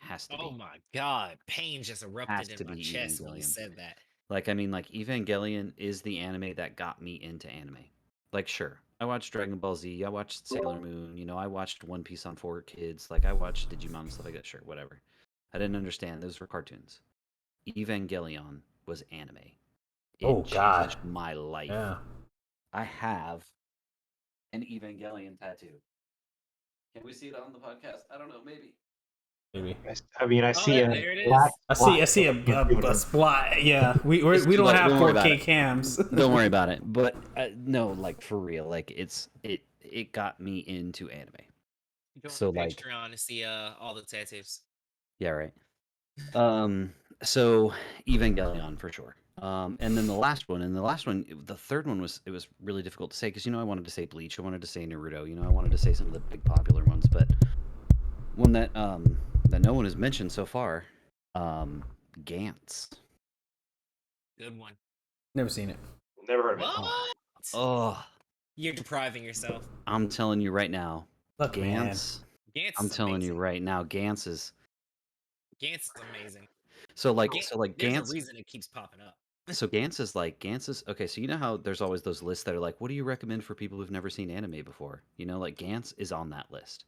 Has to Oh be. my god, pain just Has erupted to in my be chest when you Evangelion. said that. Like I mean, like Evangelion is the anime that got me into anime. Like sure, I watched Dragon Ball Z, I watched Sailor Moon, you know, I watched One Piece on 4Kids, like I watched Digimon and stuff like that. Sure, whatever. I didn't understand; those were cartoons. Evangelion was anime. It Oh, God. changed my life. Yeah. I have an Evangelion tattoo. Can we see it on the podcast? I don't know, maybe. Maybe. I mean, I see a there it is. black. I see a splot. Yeah, we It's we too don't late, have don't worry about 4K it. cams. Don't worry about it. But no, like for real, like it got me into anime. Go So, on like- Patreon to see all the tattoos. Yeah, right. So Evangelion for sure. And then the third one was really difficult to say because I wanted to say Bleach, I wanted to say Naruto, I wanted to say some of the big popular ones, but one that no one has mentioned so far, Gantz. Good one. Never seen it. Never heard of it. What? Oh, You're depriving yourself. I'm telling you right now, Look, man. Gantz. Gantz I'm is telling you amazing. right now, Gantz is Gantz is amazing. so like There's a Gantz. reason it keeps popping up. So Gantz is okay. So you know how there's always those lists that are like, what do you recommend for people who've never seen anime before? You know, like Gantz is on that list.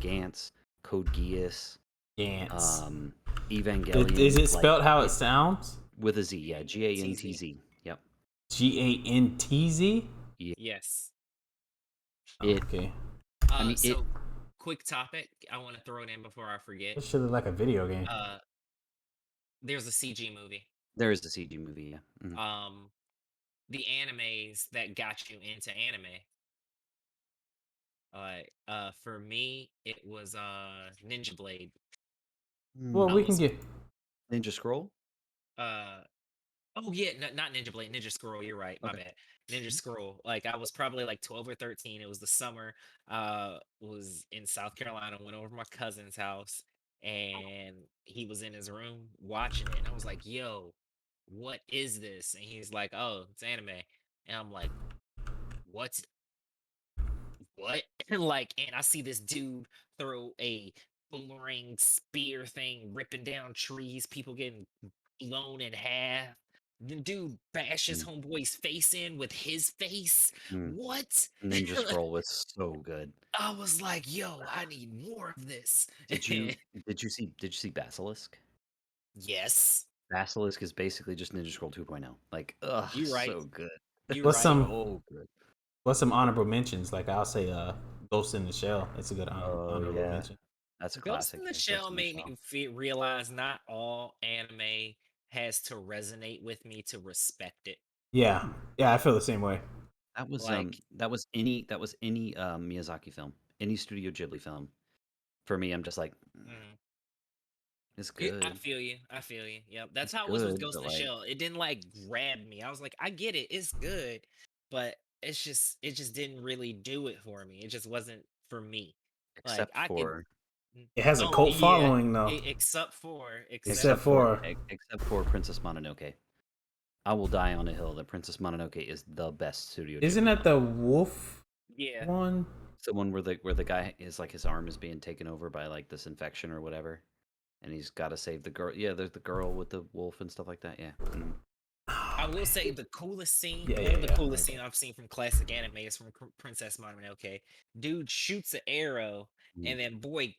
Gantz, Code Geass, Gantz. Evangelion. Is it like, spelled how it sounds? with a Z? Yeah, Gantz. Yep. Gantz? Yes. Okay. I mean, so quick topic. I want to throw it in before I forget. It should look like a video game. There's a CG movie. there is a CG movie. Yeah. Mhm. The animes that got you into anime. For me, it was Ninja Blade. Well, I we can was- get. Ninja Scroll. Oh yeah, not Ninja Blade, Ninja Scroll. You're right. My Okay. bad. Ninja Scroll. Like I was probably like 12 or 13. It was the summer. Was in South Carolina. Went over to my cousin's house, and he was in his room watching it. And I was like, "Yo, what is this?" And he's like, "Oh, it's anime." And I'm like, "What's what?" And like, and I see this dude throw a boomerang spear thing, ripping down trees. People getting blown in half. The dude bashes homeboy's face in with his face. Mm. What? Ninja Scroll was so good. I was like, yo, I need more of this. Did you see Basilisk? Yes. Basilisk is basically just Ninja Scroll 2.0. Like, ugh, You right. so good. You What's right. some- So good. What's some honorable mentions? Like I'll say, Ghost in the Shell. It's a good honorable yeah. mention. That's a Ghost classic. in the Ghost Shell in the made Shell. me realize not all anime has to resonate with me to respect it. Yeah, I feel the same way. That was Like- that was any Miyazaki film, any Studio Ghibli film. For me, I'm just like, it's good. I feel you. Yep. That's It's how it was with good, Ghost in but, the like- Shell. It didn't like grab me. I was like, I get it. It's good, but it just didn't really do it for me. It just wasn't for me. Except I could- for It has a Oh, cult yeah. following though. Except for Except for- except for Princess Mononoke. I will die on a hill that Princess Mononoke is the best Studio. Isn't Ghibli that the wolf yeah. one? It's the one where the guy is like his arm is being taken over by like this infection or whatever, and he's got to save the girl. Yeah, there's the girl with the wolf and stuff like that. Yeah. Mhm. I will say the coolest scene, Yeah, one yeah, of the yeah. coolest scene I've seen from classic anime is from Princess Mononoke. Dude shoots an arrow, and then boy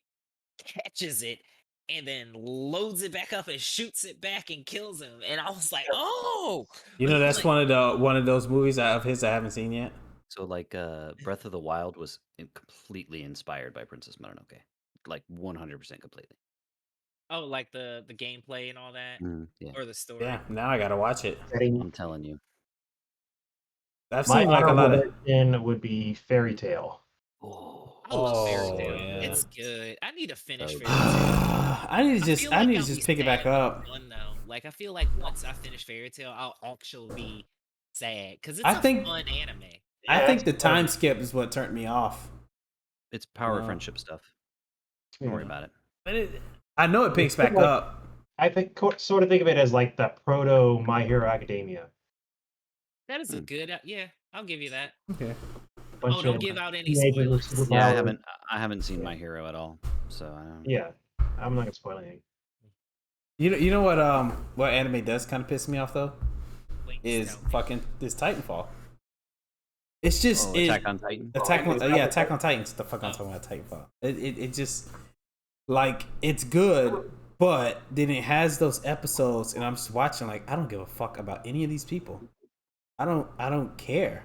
catches it, and then loads it back up and shoots it back and kills him. And I was like, oh, You know, that's like, one of those movies of his I haven't seen yet. So like Breath of the Wild was completely inspired by Princess Mononoke, like 100% completely. oh, like the gameplay and all that, Yeah, or the story. Yeah, now I gotta watch it. I'm telling you. I've My seen like a lot of. honorable would be Fairy Tale. Oh, I love Fairy Oh, Tale. yeah. It's good. I need to finish So Fairy Tale. I need to just feel I like need to I'll just be pick it back sad when I'm up. done, though. Like I feel like once I finish Fairy Tale, I'll actually be sad because it's I a think- fun anime. I Yeah, think the that's time skip is what turned me off. it's power of Wow. friendship stuff. Don't worry Yeah. about it. But I know it picks back like- up. I think sort of think of it as like the proto My Hero Academia. That is a good. Yeah, I'll give you that. Okay. Bunch Don't of give out any teenagers with spoilers. Yeah, superpowers. I haven't seen My Hero at all, so I don't. Yeah, I'm not gonna spoil anything. You know what anime does kind of piss me off though Wait, is tell me. fucking this Titanfall. It's just Oh, Attack on Titan. Attack on Oh, Attack on Titans. The fuck I'm talking about Titanfall. It just like it's good, but then it has those episodes, and I'm just watching like I don't give a fuck about any of these people. I don't care.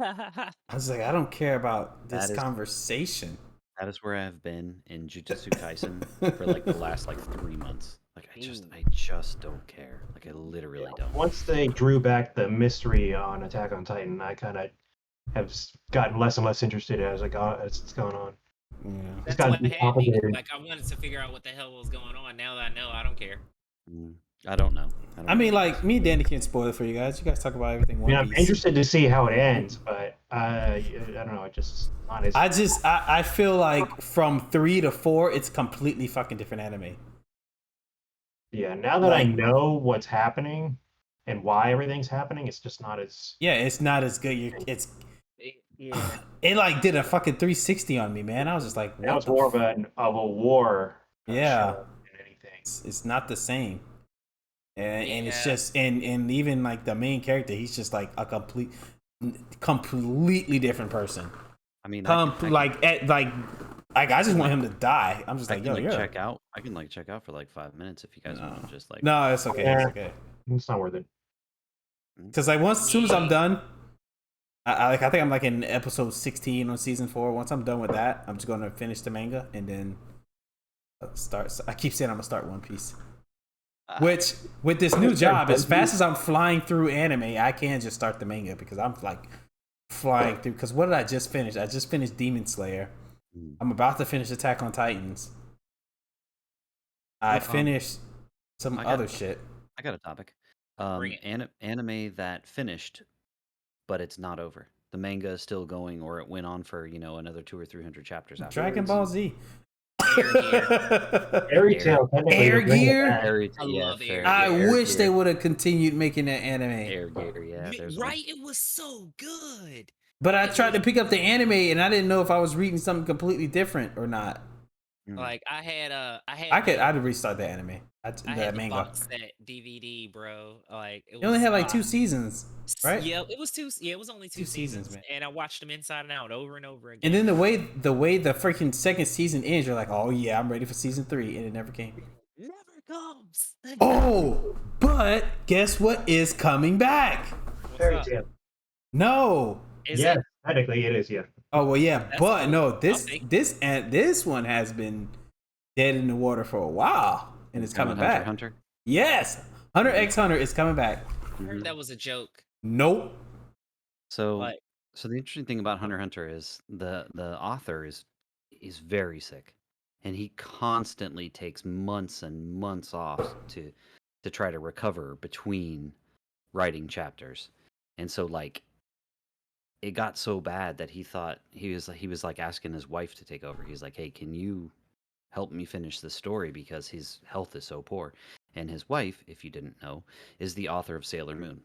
I was like I don't care about this That is- conversation. That is where I've been in Jujutsu Kaisen for like the last like 3 months. Like I just don't care. Like I literally don't. Once they drew back the mystery on Attack on Titan, I kind of have gotten less and less interested as it's gone on. Yeah. It's That's what gotten too had me. complicated. Like I wanted to figure out what the hell was going on. Now that I know, I don't care. I don't know. I mean, like me and Danny can't spoil it for you guys. You guys talk about everything. I mean, One I'm Piece. interested to see how it ends, but I don't know. It just not as I feel like from 3 to 4, it's completely fucking different anime. Yeah, now that I Like- know what's happening and why everything's happening, it's just not as. Yeah, it's not as good. It's Yeah. it like did a fucking 360 on me, man. I was just like, Now what it's the more of a war. Yeah. Show than anything. it's not the same. And it's Yeah. just and even like the main character, he's just like a completely different person. I mean, I just want him to die. I'm just like, yo, can yeah. check out. I can check out for like 5 minutes if you guys want to just like. No, it's okay. It's Yeah. okay. It's not worth it. Because like as soon as I'm done, I think I'm like in episode 16 on season 4. Once I'm done with that, I'm just gonna finish the manga and then start. I keep saying I'm gonna start One Piece. Which with this new job, as fast as I'm flying through anime, I can just start the manga because I'm like flying through. Because what did I just finish? I just finished Demon Slayer. I'm about to finish Attack on Titans. I finished some other shit. I got a topic. Bring it. Anime that finished, but it's not over. The manga is still going, or it went on for another 200 or 300 chapters after. Dragon Ball Z. Fairy Tail. Air Gear? I love Air I Gear. wish they would have continued making that anime. Air Gear, yeah. There's one. Right? It was so good. But I tried to pick up the anime and I didn't know if I was reading something completely different or not. Like I'd restart the anime. I The had the manga. box set DVD, bro. Like It only had like 2 seasons, right? Yeah, it was 2. Yeah, it was only 2 seasons, seasons, man. and I watched them inside and out over and over again. And then the way the freaking second season ends, you're like, oh yeah, I'm ready for season 3, and it never came. Never comes. Oh, but guess what is coming back? Fairy up? Tail. No. Is Yeah, it? technically it is. Yeah. Oh well, yeah, That's but cool. no, I'll take this one has been dead in the water for a while, and it's coming back. Hunter. Yes, Hunter x Hunter is coming back. I heard that was a joke. Nope. So, Like, so the interesting thing about Hunter x Hunter is the author is very sick, and he constantly takes months and months off to try to recover between writing chapters, and so like it got so bad that he thought he was like asking his wife to take over. He's like, hey, can you help me finish the story because his health is so poor. And his wife, if you didn't know, is the author of Sailor Moon.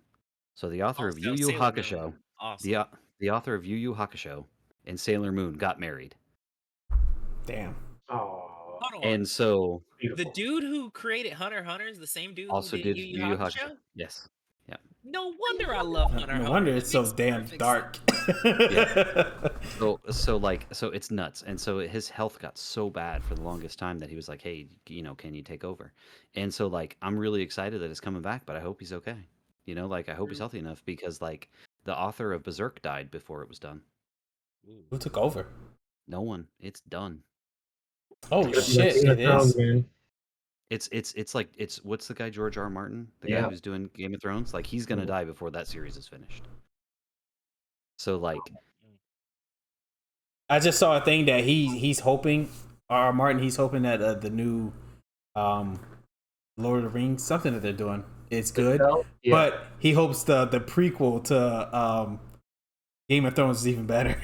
So the author of Yu Yu Sailor Hakusho, Moon. Awesome. the author of Yu Yu Hakusho and Sailor Moon got married. Damn. Oh. Hold on. And so Beautiful. The dude who created Hunter x Hunter is the same dude also who did did Yu Yu Hakusho. Yes. No wonder I love Hunter x No Hunter. wonder That it's so makes damn perfect dark. So it's nuts. And so his health got so bad for the longest time that he was like, hey, can you take over? And so like I'm really excited that it's coming back, but I hope he's okay. Like I hope he's healthy enough because like the author of Berserk died before it was done. Who took over? No one. It's done. Oh Good shit! Game of It Thrones, is. man. It's like what's the guy George R. R. Martin, the guy Yeah. who's doing Game of Thrones? Like he's gonna die before that series is finished. So like I just saw a thing that he's hoping, R. Martin. He's hoping that the new Lord of the Rings, something that they're doing, is good. Yeah. But he hopes the prequel to Game of Thrones is even better.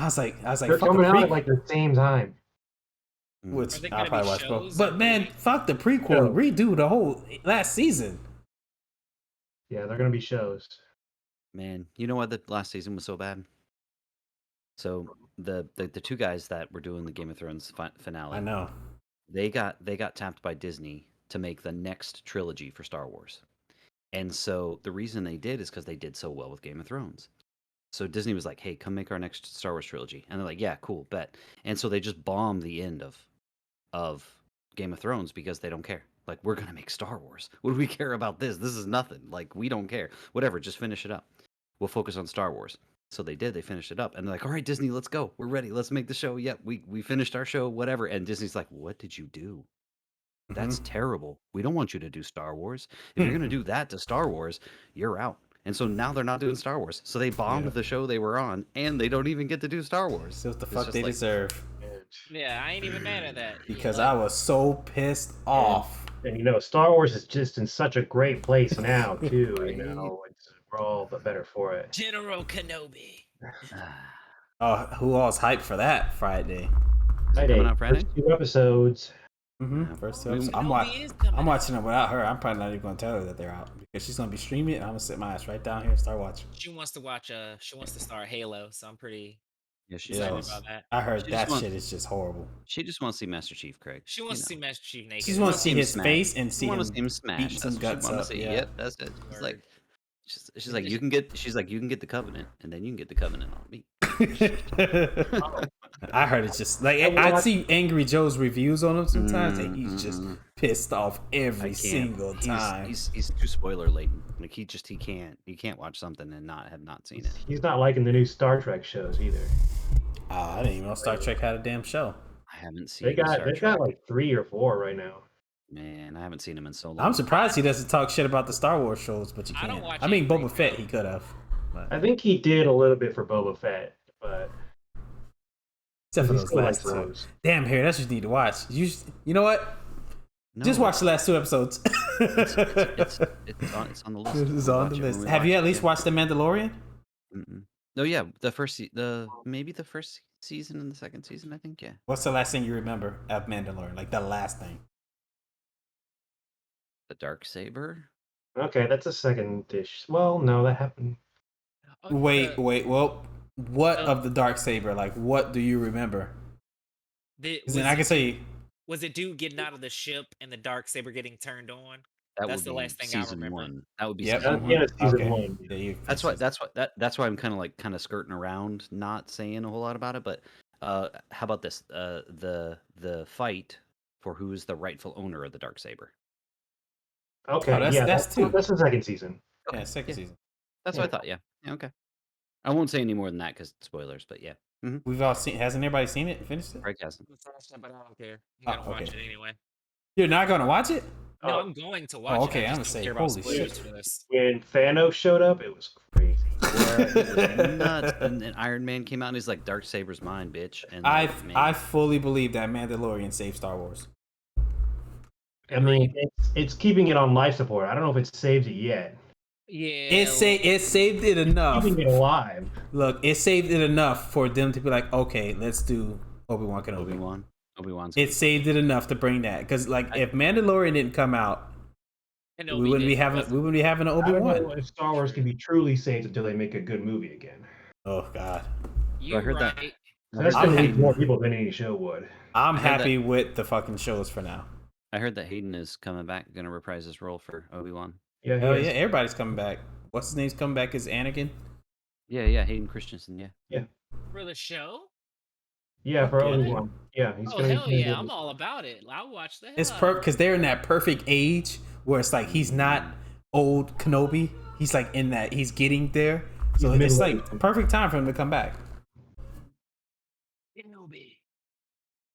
I was like, They're fuck the coming out at prequel. like the same time. Are Which they I'll gonna probably be watch both. shows But or man, movies? fuck the prequel. Shows. Redo the whole last season. Yeah, they're gonna be shows. man, you know why the last season was so bad? So the 2 guys that were doing the Game of Thrones finale, I know. they got tapped by Disney to make the next trilogy for Star Wars. And so the reason they did is because they did so well with Game of Thrones. So Disney was like, hey, come make our next Star Wars trilogy. And they're like, yeah, cool, bet. And so they just bombed the end of Game of Thrones because they don't care. Like, we're going to make Star Wars. What do we care about this? This is nothing. Like, we don't care. Whatever, just finish it up. We'll focus on Star Wars. So they did. They finished it up. And they're like, all right, Disney, let's go. We're ready. Let's make the show. Yep, we finished our show, whatever. And Disney's like, what did you do? That's terrible. We don't want you to do Star Wars. If you're going to do that to Star Wars, you're out. And so now they're not doing Star Wars. So they bombed the show they were on, and they don't even get to do Star Wars. So what the It's fuck just they like- deserve. Yeah, I ain't even mad at that. Because Like, I was so pissed off. And Star Wars is just in such a great place now too. We're all the better for it. General Kenobi. Oh, who all's hyped for that Friday? Is it coming out Friday? First 2 episodes. First two We- episodes. Kenobi is coming I'm out. watching them without her. I'm probably not even gonna tell her that they're out because she's gonna be streaming it, and I'm gonna sit my ass right down here and start watching. She wants to watch. She wants to start Halo, so I'm pretty Yeah, she excited wants. about that. I heard She that just shit is just horrible. She just wants to see Master Chief, Craig. She wants to see Master Chief naked. She just wants to see him his smash. face and She see want him to see him smash. beat That's some what guts she want up. to see. Yeah. Yep, that's it. It's Word. like she's like you can get. She's like you can get the Covenant, and then you can get the Covenant on me. I heard it's just like I see Angry Joe's reviews on him sometimes, and he's just pissed off every single time. He's too spoiler laden. Like he can't watch something and have not seen it. He's not liking the new Star Trek shows either. I didn't even know Star Trek had a damn show. I haven't seen. They got Star Trek. like 3 or 4 right now. Man, I haven't seen him in so long. I'm surprised he doesn't talk shit about the Star Wars shows, but you I can't. don't watch I mean, anything, Boba Fett, bro. he could have. I think he did a little bit for Boba Fett, but Except for he those still last likes two. those. Damn, Harry, that's what you need to watch. You know what? No, Just watch the last 2 episodes. It's on the list. It's We'll on watch the it when list. we Have you watch at it, least yeah. watched The Mandalorian? No, yeah, maybe the first season and the second season. I think, yeah. What's the last thing you remember of Mandalorian? Like the last thing. The dark saber. Okay, that's a second dish. Well, no, that happened. Oh, Wait. Well, what Uh, of the dark saber? Like, what do you remember? Was, Then I can say was it dude getting out of the ship and the dark saber getting turned on? That That's would the be last thing I season remember. 1. That would be Yep. season That's one. the end of season Okay. 1. Yeah, you That's why I'm kind of skirting around, not saying a whole lot about it. But how about this? The fight for who is the rightful owner of the dark saber. Okay, Oh, that's- yeah, that's two. That's the second season. Yeah, second season. That's what I thought. Yeah. Okay. I won't say any more than that because spoilers. But yeah, We've all seen. Hasn't everybody seen it? Finished it? Craig hasn't. But I don't care. You gotta Oh, watch okay. it anyway. You're not gonna watch it? No, Oh. I'm going to watch okay, it. I I'm just gonna say, don't care about holy spoilers shit. for this. When Thanos showed up, it was crazy. It was nuts. And then Iron Man came out and he's like, "Dark Saber's mine, bitch." And like, man, I fully believe that Mandalorian saved Star Wars. I mean, it's keeping it on life support. I don't know if it's saved it yet. Yeah. It saved it enough. Keeping it alive. Look, it saved it enough for them to be like, okay, let's do Obi-Wan Kenobi. Obi-Wan's. It saved it enough to bring that because, like, if Mandalorian didn't come out, And we wouldn't be having an I don't know Obi-Wan. if Star Wars can be truly saved until they make a good movie again. Oh God, You're I heard that. right. That's I'm going to happy. need more people than any show would. I'm I heard happy with the fucking shows for now. I heard that Hayden is coming back, gonna reprise his role for Obi-Wan. Yeah, Oh he yeah, is. everybody's coming back. What's his name's coming back as Anakin? Yeah, Hayden Christensen. Yeah. For the show? Yeah, for Okay. Obi-Wan. Yeah, he's Oh going hell yeah, I'm all about it. I'll watch that. It's because they're in that perfect age where it's like he's not old Kenobi. He's like in that he's getting there. So He's it's middle-aged. like perfect time for him to come back.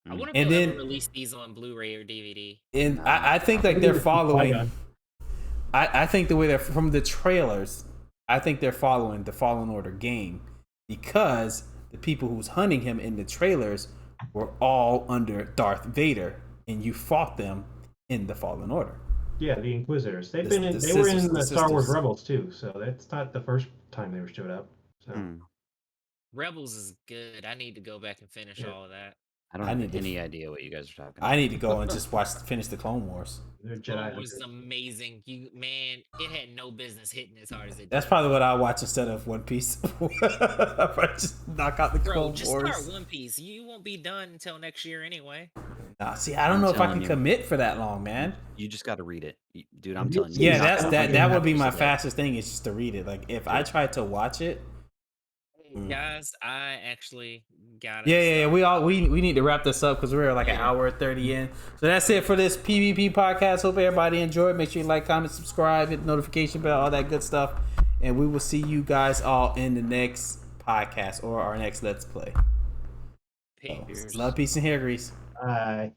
I wonder if And they'll then- ever release these on Blu-ray or DVD. And I think like they're following. I think the way they're from the trailers, I think they're following the Fallen Order game because the people who's hunting him in the trailers were all under Darth Vader, and you fought them in the Fallen Order. Yeah, the Inquisitors. They've The- been in, the they were sisters- in the the Star Wars sisters. Rebels too, so that's not the first time they were showed up. So Rebels is good. I need to go back and finish Yeah. all of that. I don't I have need to- any idea what you guys are talking about. I need to go and just finish the Clone Wars. they're Clone Jedi. Wars is amazing. It had no business hitting as hard as it That's did. probably what I watch instead of One Piece. If I just knock out the Bro, Clone just Wars. start One Piece. You won't be done until next year anyway. Nah, see, I don't I'm know if I telling can you. commit for that long, man. You just got to read it, dude. I'm You- telling you. Yeah, you're not that's gonna that. fucking That would have be to my sit fastest thing is just to read it. Like if I tried to watch it. Guys, I actually got it. Yeah. We need to wrap this up because we're like an hour and 30 in. So that's it for this PvP podcast. Hope everybody enjoyed. Make sure you like, comment, subscribe, hit the notification bell, all that good stuff. And we will see you guys all in the next podcast or our next Let's Play. Peace. Love, peace, and hair grease. Bye.